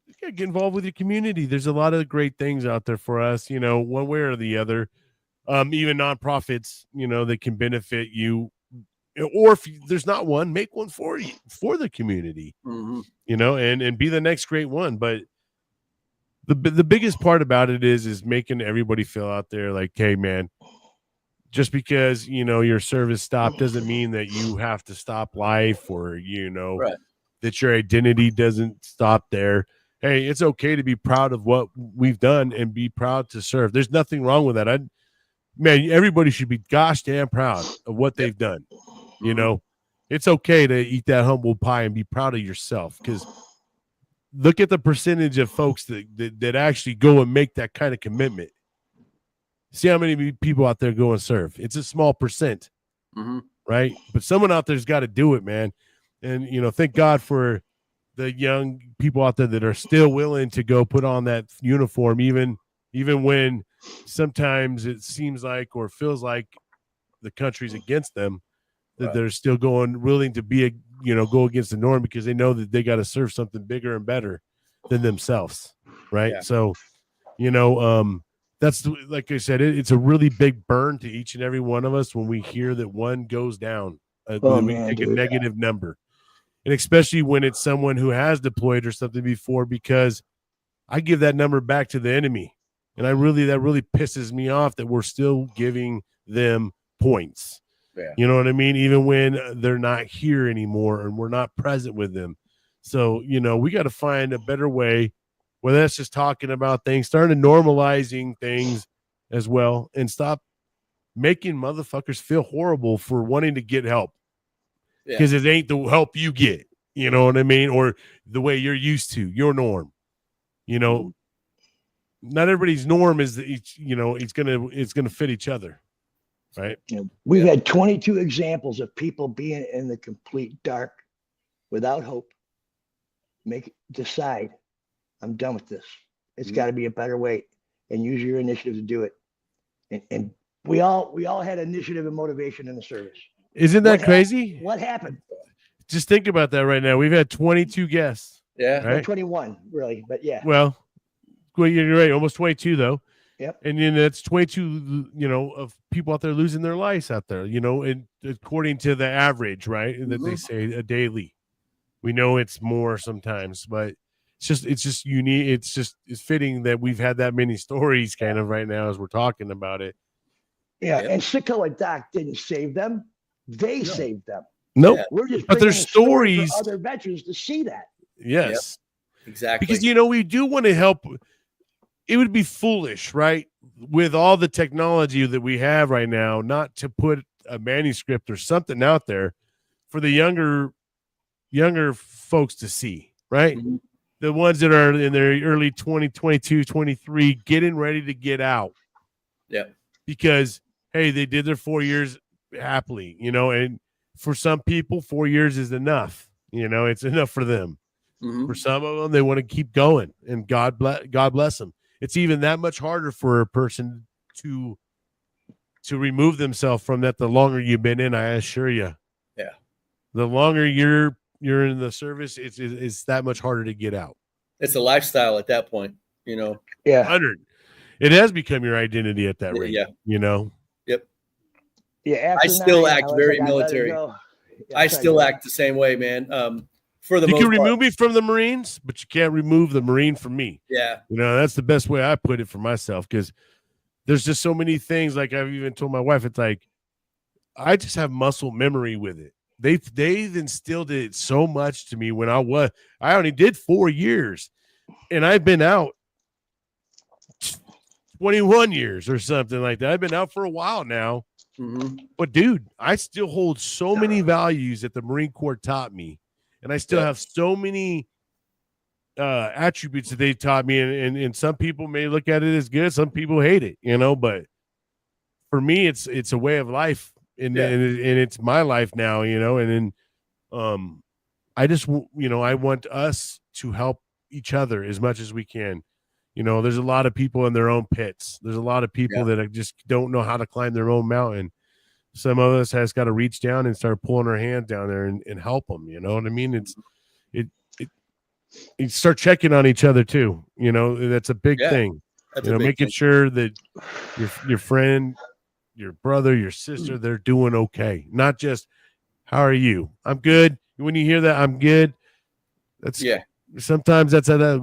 E: you gotta get involved with your community. There's a lot of great things out there for us, one way or the other. Even nonprofits, that can benefit you. Or if there's not one, make one for you, for the community, and be the next great one. But the biggest part about it is making everybody feel out there like, hey, man, just because, your service stopped doesn't mean that you have to stop life or,
D: right.
E: that your identity doesn't stop there. Hey, it's okay to be proud of what we've done and be proud to serve. There's nothing wrong with that. Everybody should be gosh damn proud of what they've done. It's okay to eat that humble pie and be proud of yourself, because look at the percentage of folks that actually go and make that kind of commitment. See how many people out there go and serve. It's a small percent, right? But someone out there's got to do it, man. And, thank God for the young people out there that are still willing to go put on that uniform, even when sometimes it seems like or feels like the country's against them, that they're still willing to be go against the norm, because they know that they got to serve something bigger and better than themselves, right?
D: Yeah.
E: So, that's, like I said, it's a really big burn to each and every one of us when we hear that one goes down. We take a negative number, and especially when it's someone who has deployed or something before, because I give that number back to the enemy, and that really pisses me off that we're still giving them points.
D: Yeah.
E: You know what I mean? Even when they're not here anymore and we're not present with them. So, we got to find a better way, whether that's just talking about things, starting normalizing things as well, and stop making motherfuckers feel horrible for wanting to get help, because it ain't the help you get, you know what I mean? Or the way you're used to, your norm. Not everybody's norm is it's gonna fit each other. Right.
C: We've had 22 examples of people being in the complete dark without hope. Decide, I'm done with this. It's got to be a better way, and use your initiative to do it. And we all had initiative and motivation in the service.
E: Isn't that crazy?
C: What happened?
E: Just think about that right now. We've had 22 guests.
D: Yeah.
E: Right?
C: 21, really, but yeah.
E: Well, you're right. Almost 22 though.
C: Yep.
E: And then that's 22, of people out there losing their lives out there, and according to the average, right, that they say a daily. We know it's more sometimes, but it's just unique. It's fitting that we've had that many stories kind of right now as we're talking about it.
C: Yeah. And Sicko and Doc didn't save them. They saved them.
E: Nope.
C: Yeah. We're just
E: but there's stories
C: for other veterans to see that.
E: Yes.
D: Yep. Exactly.
E: Because, we do want to help. It would be foolish, right, with all the technology that we have right now, not to put a manuscript or something out there for the younger folks to see, right?
D: Mm-hmm.
E: The ones that are in their early 20, 22, 23, getting ready to get out.
D: Yeah.
E: Because, hey, they did their 4 years happily, and for some people, 4 years is enough. It's enough for them.
D: Mm-hmm.
E: For some of them, they want to keep going, and God bless them. It's even that much harder for a person to remove themselves from that the longer you've been in, I assure you.
D: Yeah.
E: The longer you're in the service, it's that much harder to get out.
D: It's a lifestyle at that point,
C: Yeah.
E: 100. It has become your identity at that rate.
D: Yeah.
E: Yep.
C: Yeah.
D: I still act very military. I still act the same way, man. For the
E: you
D: most
E: can
D: part.
E: remove me from the Marines, but you can't remove the Marine from me.
D: Yeah.
E: That's the best way I put it for myself, because there's just so many things. Like I've even told my wife, it's like I just have muscle memory with it. They've instilled it so much to me when I only did 4 years, and I've been out 21 years or something like that. I've been out for a while now.
D: Mm-hmm.
E: But dude, I still hold so many values that the Marine Corps taught me. And I still have so many attributes that they taught me. And some people may look at it as good. Some people hate it, but for me, it's a way of life. And it's my life now, and then I just, I want us to help each other as much as we can. You know, there's a lot of people in their own pits. There's a lot of people that just don't know how to climb their own mountain. Some of us has got to reach down and start pulling our hand down there and help them. You know what I mean? You start checking on each other too. You know, that's a big thing.
D: That's
E: you know, making sure that your friend, your brother, your sister, they're doing okay. Not just, how are you? I'm good. When you hear that, I'm good. That's sometimes that's that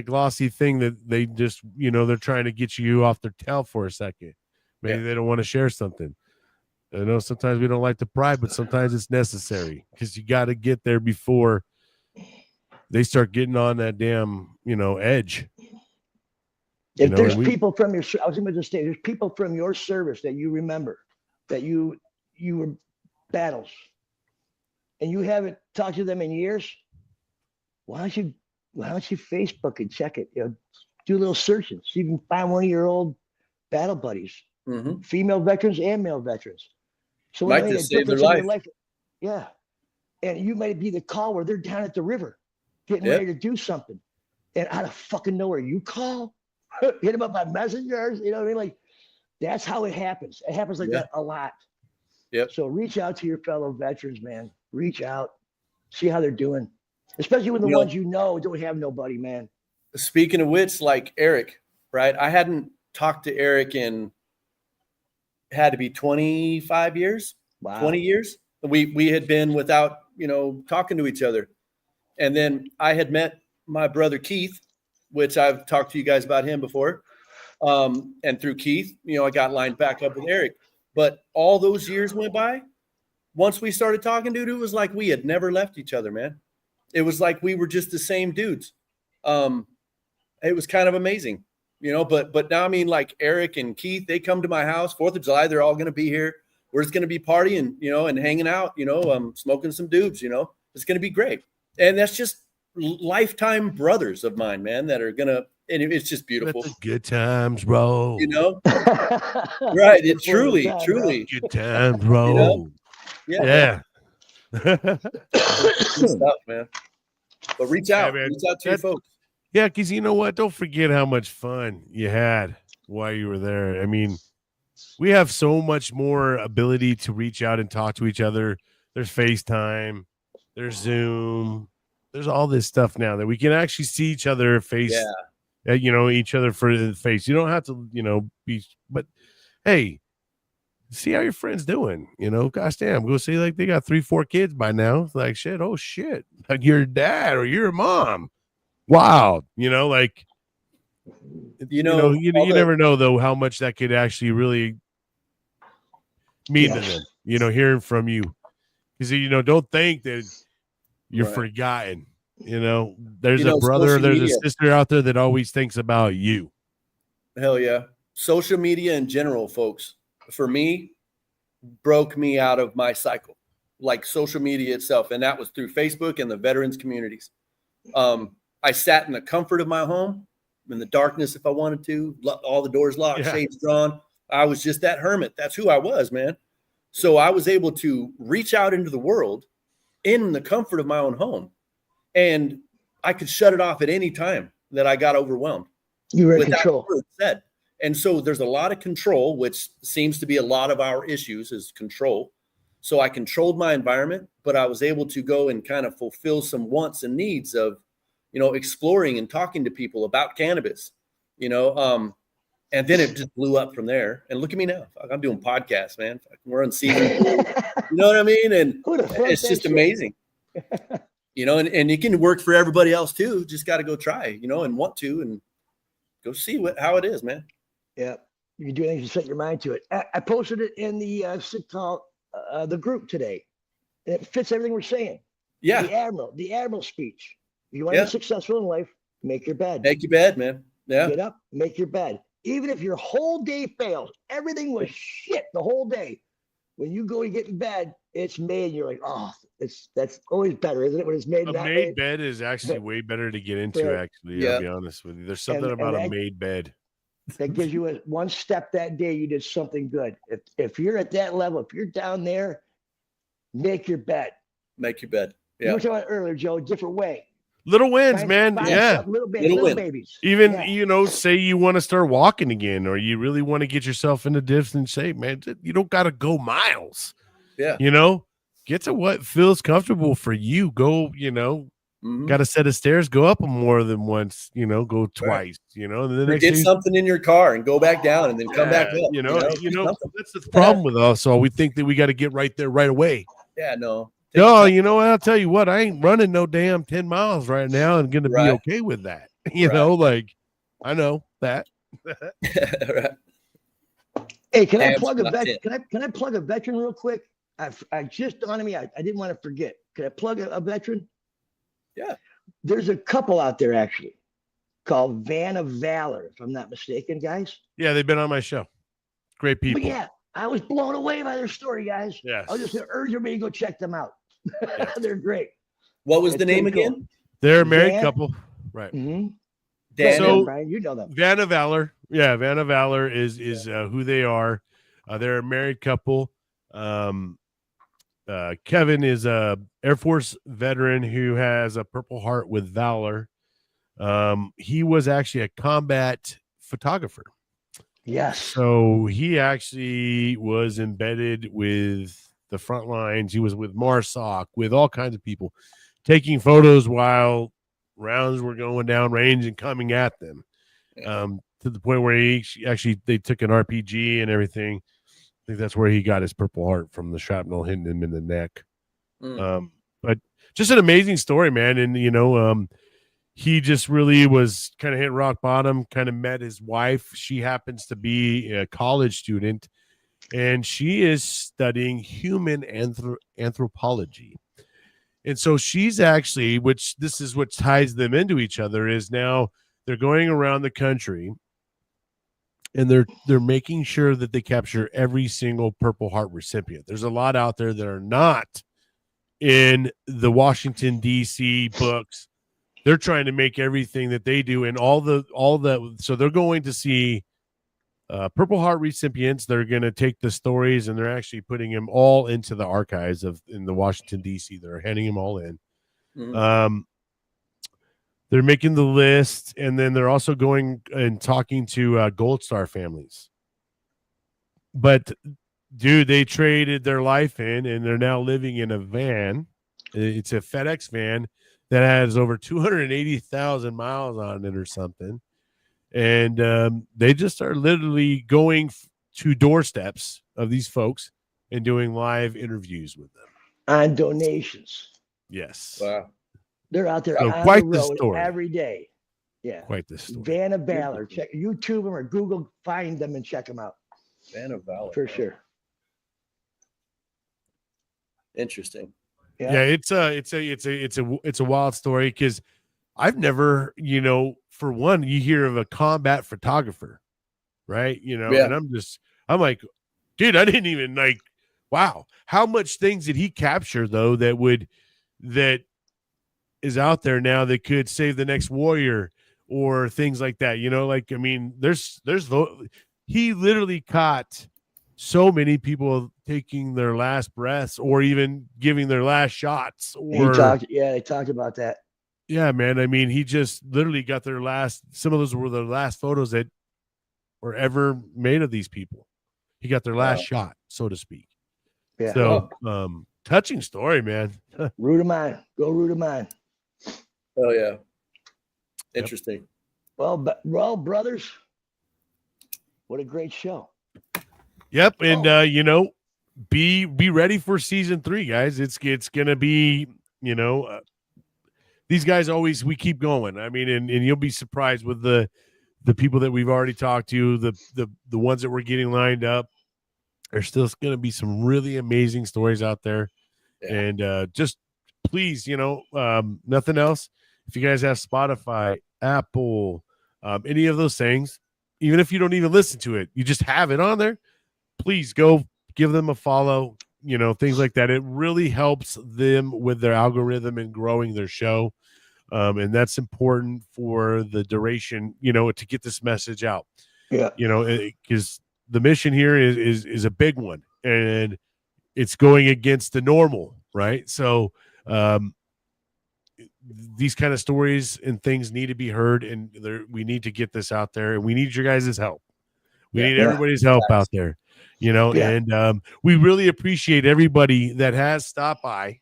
E: glossy thing that they just, you know, they're trying to get you off their tail for a second. Maybe they don't want to share something. I know sometimes we don't like to pry, but sometimes it's necessary because you got to get there before they start getting on that damn, you know, edge.
C: If there's people from your, I was going to say, there's people from your service that you remember, that you were battles, and you haven't talked to them in years. Why don't you Facebook and check it? You know, do a little searching. See if you can find one of your old battle buddies, female veterans and male veterans. So
D: might just save their life.
C: Yeah, and you might be the call where they're down at the river, getting ready to do something, and out of fucking nowhere, you call. Hit them up by messengers, you know what I mean? Like, that's how it happens. It happens like that a lot.
D: Yep.
C: So reach out to your fellow veterans, man. Reach out, see how they're doing, especially when the ones you know don't have nobody, man.
D: Speaking of which, like Eric, right? I hadn't talked to Eric in, had to be 25 years, 20 years. We had been without, you know, talking to each other. And then I had met my brother Keith, which I've talked to you guys about him before. And through Keith, you know, I got lined back up with Eric. But all those years went by. Once we started talking, dude, it was like we had never left each other, man. It was like we were just the same dudes. It was kind of amazing, you know, but now, I mean, like Eric and Keith, they come to my house, 4th of July, they're all going to be here. We're just going to be partying, you know, and hanging out, you know, smoking some dubs, you know, it's going to be great. And that's just lifetime brothers of mine, man, that are gonna, and it's just beautiful.
E: Good times, bro.
D: You know, right? It truly
E: good times, bro.
D: You know?
E: Yeah.
D: Good stuff, man. But reach out to your folks.
E: Yeah, because you know what? Don't forget how much fun you had while you were there. I mean, we have so much more ability to reach out and talk to each other. There's FaceTime, there's Zoom. There's all this stuff now that we can actually see each other face, you know, each other for the face. You don't have to, you know, but hey, see how your friend's doing, you know, gosh damn, go see like they got 3-4 kids by now. Like shit. Oh shit. Like your dad or your mom. Wow. You know, like, you never know though, how much that could actually really mean to them, you know, hearing from you. Because, you know, don't think that you're forgotten. You know, there's a brother, there's a sister out there that always thinks about you.
D: Hell yeah. Social media in general, folks, for me, broke me out of my cycle, like social media itself. And that was through Facebook and the veterans communities. I sat in the comfort of my home, in the darkness if I wanted to, all the doors locked, shades drawn. I was just that hermit. That's who I was, man. So I was able to reach out into the world in the comfort of my own home, and I could shut it off at any time that I got overwhelmed.
C: You were in control.
D: Said. And so there's a lot of control, which seems to be a lot of our issues is control. So I controlled my environment, but I was able to go and kind of fulfill some wants and needs of, you know, exploring and talking to people about cannabis, you know, and then it just blew up from there. And look at me now. I'm doing podcasts, man. We're on season 2. You know what I mean? And it's just amazing. You know, and it can work for everybody else too. Just got to go try, you know, and want to, and go see how it is, man.
C: Yeah. You can do anything to set your mind to it. I posted it in the the group today. It fits everything we're saying.
D: Yeah.
C: The Admiral speech. If you want to be successful in life, make your bed.
D: Make your bed, man. Yeah.
C: Get up, make your bed. Even if your whole day fails, everything was shit the whole day. When you go to get in bed, it's made. And you're like, oh, that's always better, isn't it? When it's made.
E: A made bed is actually way better to get into. Actually, I'll be honest with you. There's something about a made bed
C: that gives you one step that day. You did something good. If you're at that level, if you're down there, make your bed.
D: Make your bed. Yeah.
C: You were talking about earlier, Joe, different way.
E: Little wins, man.
C: Find
E: Yeah.
C: some little
D: Little win.
C: babies.
E: Even,
C: Yeah.
E: say you want to start walking again, or you really want to get yourself into different shape, man. You don't got to go miles,
D: Yeah.
E: get to what feels comfortable for you. Go,
D: Mhm.
E: got a set of stairs, go up them more than once, go twice, and then the next
D: Forget
E: thing,
D: something in your car and go back down and then come back up. Something.
E: that's the problem with us. So we think that we got to get right there right away.
D: Yeah, no.
E: No, I'll tell you what, I ain't running no damn 10 miles right now and going to be
D: Right.
E: okay with that.
D: Right.
E: I know that.
D: Right.
C: Hey, can I
D: Tabs,
C: plug a
D: not
C: veteran?
D: tip.
C: Can I plug a veteran real quick? I just dawned on me. I didn't want to forget. Can I plug a veteran?
D: Yeah.
C: There's a couple out there actually called Van of Valor, if I'm not mistaken, guys.
E: Yeah, they've been on my show. Great people.
C: But yeah, I was blown away by their story, guys.
E: Yes.
C: I'll just urge everybody to go check them out.
E: Yes.
C: They're great.
D: What was
C: It's
D: the name
C: pretty cool.
D: again?
E: They're a married
C: Van-
E: couple. Right.
C: Mm-hmm.
D: Dan.
E: So-
C: Brian, you know them.
E: Van of Valor. Yeah, Van of Valor is who they are. They're a married couple. Kevin is a Air Force veteran who has a Purple Heart with Valor. He was actually a combat photographer.
C: Yes.
E: So he actually was embedded with the front lines. He was with MARSOC, with all kinds of people, taking photos while rounds were going down range and coming at them. To the point where they took an RPG and everything. I think that's where he got his Purple Heart, from the shrapnel hitting him in the neck. But just an amazing story, man. And he just really was kind of hit rock bottom, kind of met his wife. She happens to be a college student, and she is studying human anthropology. And so she's actually, which this is what ties them into each other, is now they're going around the country and they're making sure that they capture every single Purple Heart recipient. There's a lot out there that are not in the Washington, D.C. books. They're trying to make everything that they do and all the so they're going to see Purple Heart recipients. They're going to take the stories and they're actually putting them all into the archives in the Washington, D.C. They're handing them all in.
D: Mm-hmm.
E: They're making the list, and then they're also going and talking to Gold Star families. But, dude, they traded their life in, and they're now living in a van. It's a FedEx van that has over 280,000 miles on it or something. And they just are literally going to doorsteps of these folks and doing live interviews with them.
C: On donations.
E: Yes.
D: Wow.
C: They're out there
E: So
C: on
E: quite
C: the
E: the
C: road
E: story.
C: every day. Yeah.
E: Quite the story.
C: Van of Valor. Check YouTube them or Google, find them and check them out.
D: Van of Valor.
C: For sure.
D: Interesting.
E: Yeah, it's a wild story, because I've never, for one, you hear of a combat photographer, right?
D: Yeah.
E: And I'm like, dude, I didn't even wow, how much things did he capture though that is out there now that could save the next warrior or things like that, he literally caught so many people taking their last breaths or even giving their last shots.
C: They talked about that.
E: Yeah, man. I mean, he just literally got some of those were the last photos that were ever made of these people. He got their last shot, so to speak.
C: Yeah.
E: So, touching story, man.
C: Root of mine. Go root of mine.
D: Oh, yeah. Interesting.
C: Well, brothers, what a great show.
E: Yep. And, be ready for season 3, guys. It's going to be, these guys we keep going. I mean, and you'll be surprised with the people that we've already talked to, the ones that we're getting lined up. There's still going to be some really amazing stories out there. Yeah. And just please, nothing else. If you guys have Spotify, Apple, any of those things, even if you don't even listen to it, you just have it on there, please go give them a follow, things like that. It really helps them with their algorithm and growing their show. And that's important for the duration, to get this message out.
C: Yeah.
E: Because the mission here is a big one, and it's going against the normal, right? So these kind of stories and things need to be heard, and we need to get this out there, and we need your guys' help. We need everybody's help out there, and we really appreciate everybody that has stopped by.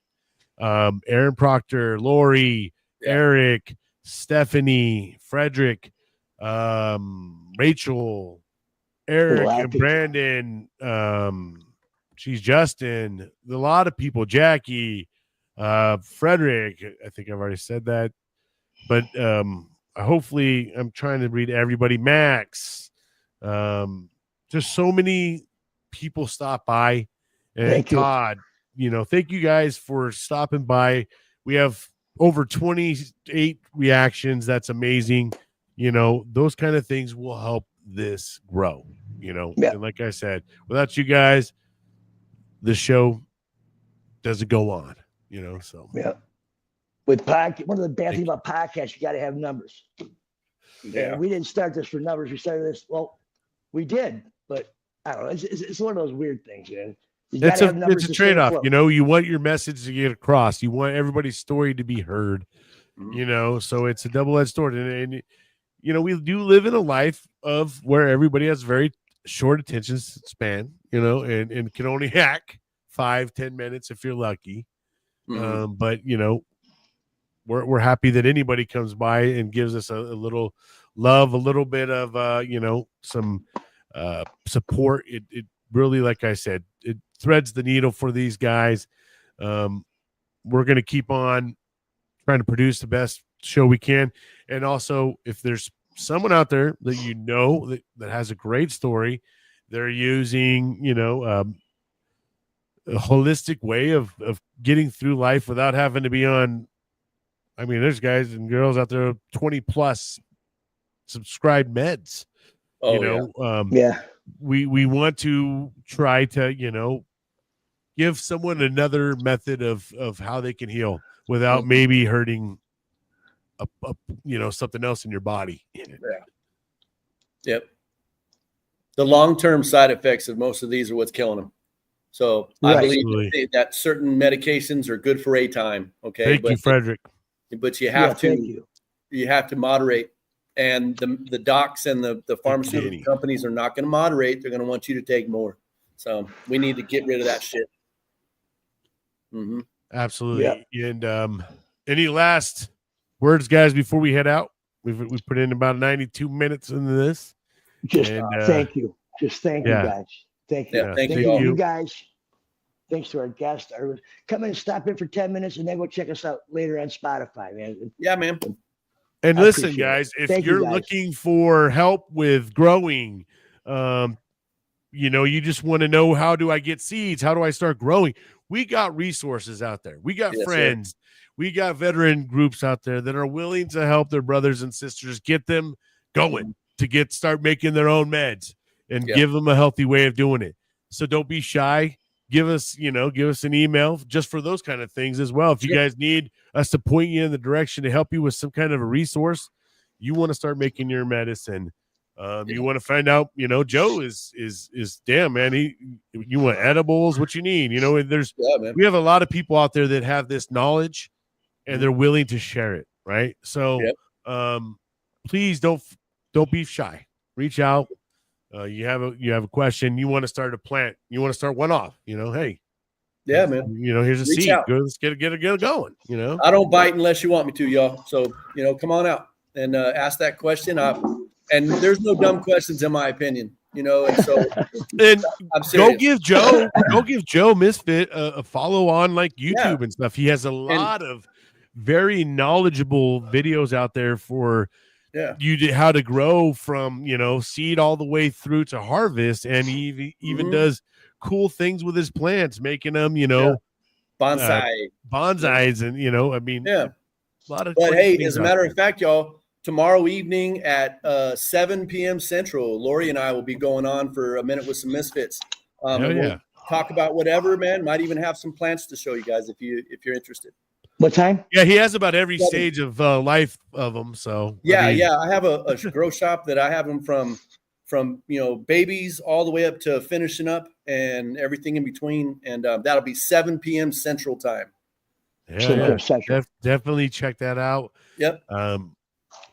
E: Aaron Proctor, Lori, Eric, Stephanie, Frederick, Rachel, Eric, and Brandon, she's Justin, a lot of people, Jackie, Frederick, I think I've already said that, but hopefully I'm trying to read everybody, Max, just so many people stop by, and Todd, thank you guys for stopping by. We have over 28 reactions. That's amazing. Those kind of things will help this grow, and like I said, without you guys, the show doesn't go on, so.
C: Yeah. With podcast, one of the bad things about podcasts, you got to have numbers. Yeah. And we didn't start this for numbers. We started this, we did, but I don't know. It's one of those weird things, man.
E: It's a trade-off. You want your message to get across. You want everybody's story to be heard, so it's a double-edged sword. And we do live in a life of where everybody has very short attention span, and can only hack 5-10 minutes if you're lucky. But we're happy that anybody comes by and gives us a little love, a little bit of some support. It really, like I said, it threads the needle for these guys. We're going to keep on trying to produce the best show we can. And also, if there's someone out there that that has a great story, they're using, a holistic way of getting through life without having to be on. I mean, there's guys and girls out there 20 plus subscribed meds. We want to try to, give someone another method of how they can heal without maybe hurting something else in your body.
D: Yep. The long-term side effects of most of these are what's killing them. So I believe that certain medications are good for a time. Okay.
E: Thank you, Frederick.
D: But you have to moderate. And the docs and the pharmaceutical companies are not going to moderate. They're going to want you to take more. So we need to get rid of that shit.
E: Absolutely. Yeah. And any last words, guys, before we head out? We put in about 92 minutes into this.
C: Thank you. Just thank you, guys. Thank you.
D: Yeah, thank
C: you guys. Thanks to our guest. Come in and stop in for 10 minutes and then go check us out later on Spotify, man.
D: Yeah, man.
E: And listen, guys, if you're looking for help with growing, you just want to know, how do I get seeds? How do I start growing? We got resources out there. We got friends. Sir. We got veteran groups out there that are willing to help their brothers and sisters get them going to start making their own meds and give them a healthy way of doing it. So don't be shy. Give us an email just for those kind of things as well. If you guys need us to point you in the direction to help you with some kind of a resource, you want to start making your medicine. You want to find out, Joe is damn, man. You want edibles, what you need, we have a lot of people out there that have this knowledge and they're willing to share it. Right. So, please don't be shy, reach out. You have a question, you want to start a plant, you want to start one off, hey,
D: man,
E: here's a seed. Let's get it going.
D: I don't bite unless you want me to, y'all. So, come on out and ask that question. And there's no dumb questions in my opinion, and so
E: and go give Joe Misfit a follow on like YouTube and stuff. He has a lot of very knowledgeable videos out there for how to grow from seed all the way through to harvest, and he even does cool things with his plants, making them bonsais, and a lot of.
D: But hey, as a matter of fact, y'all, tomorrow evening at 7 p.m. Central, Lori and I will be going on for a minute with some misfits. We'll talk about whatever, man. Might even have some plants to show you guys if you're interested.
C: What time?
E: Yeah, he has about every stage of life of them. So
D: I have a grow shop that I have them from babies all the way up to finishing up and everything in between, and that'll be 7 p.m. Central Time.
E: Definitely check that out.
D: Yep.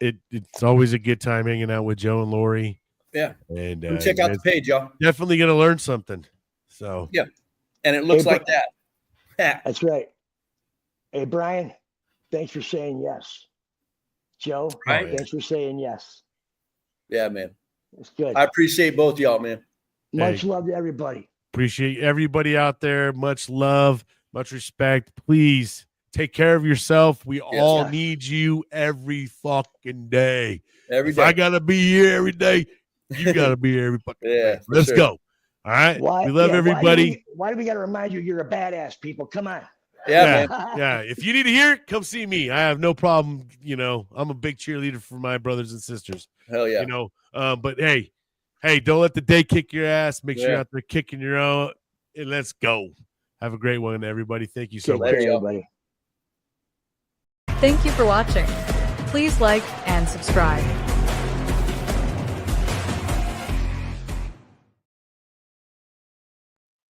E: It's always a good time hanging out with Joe and Lori.
D: Yeah.
E: And
D: check out the page, y'all.
E: Definitely going to learn something. So
D: yeah. And it looks like that.
C: That's right. Hey, Bryan, thanks for saying yes. Joe, thanks for saying yes.
D: Yeah, man.
C: It's good.
D: I appreciate both y'all, man.
C: Much love to everybody.
E: Appreciate everybody out there. Much love, much respect. Please take care of yourself. We all need you every fucking day.
D: Every day.
E: If I got to be here every day, you got to be here every fucking day. Let's go. All right. We love everybody.
C: Why do we got to remind you you're a badass, people? Come on.
D: Yeah, man.
E: Yeah. If you need to hear it, come see me. I have no problem. You know, I'm a big cheerleader for my brothers and sisters.
D: Hell yeah.
E: You know, but hey, don't let the day kick your ass. Make sure you're out there kicking your own. And let's go. Have a great one, everybody. Thank you so much.
C: Everybody.
F: Thank you for watching. Please like and subscribe.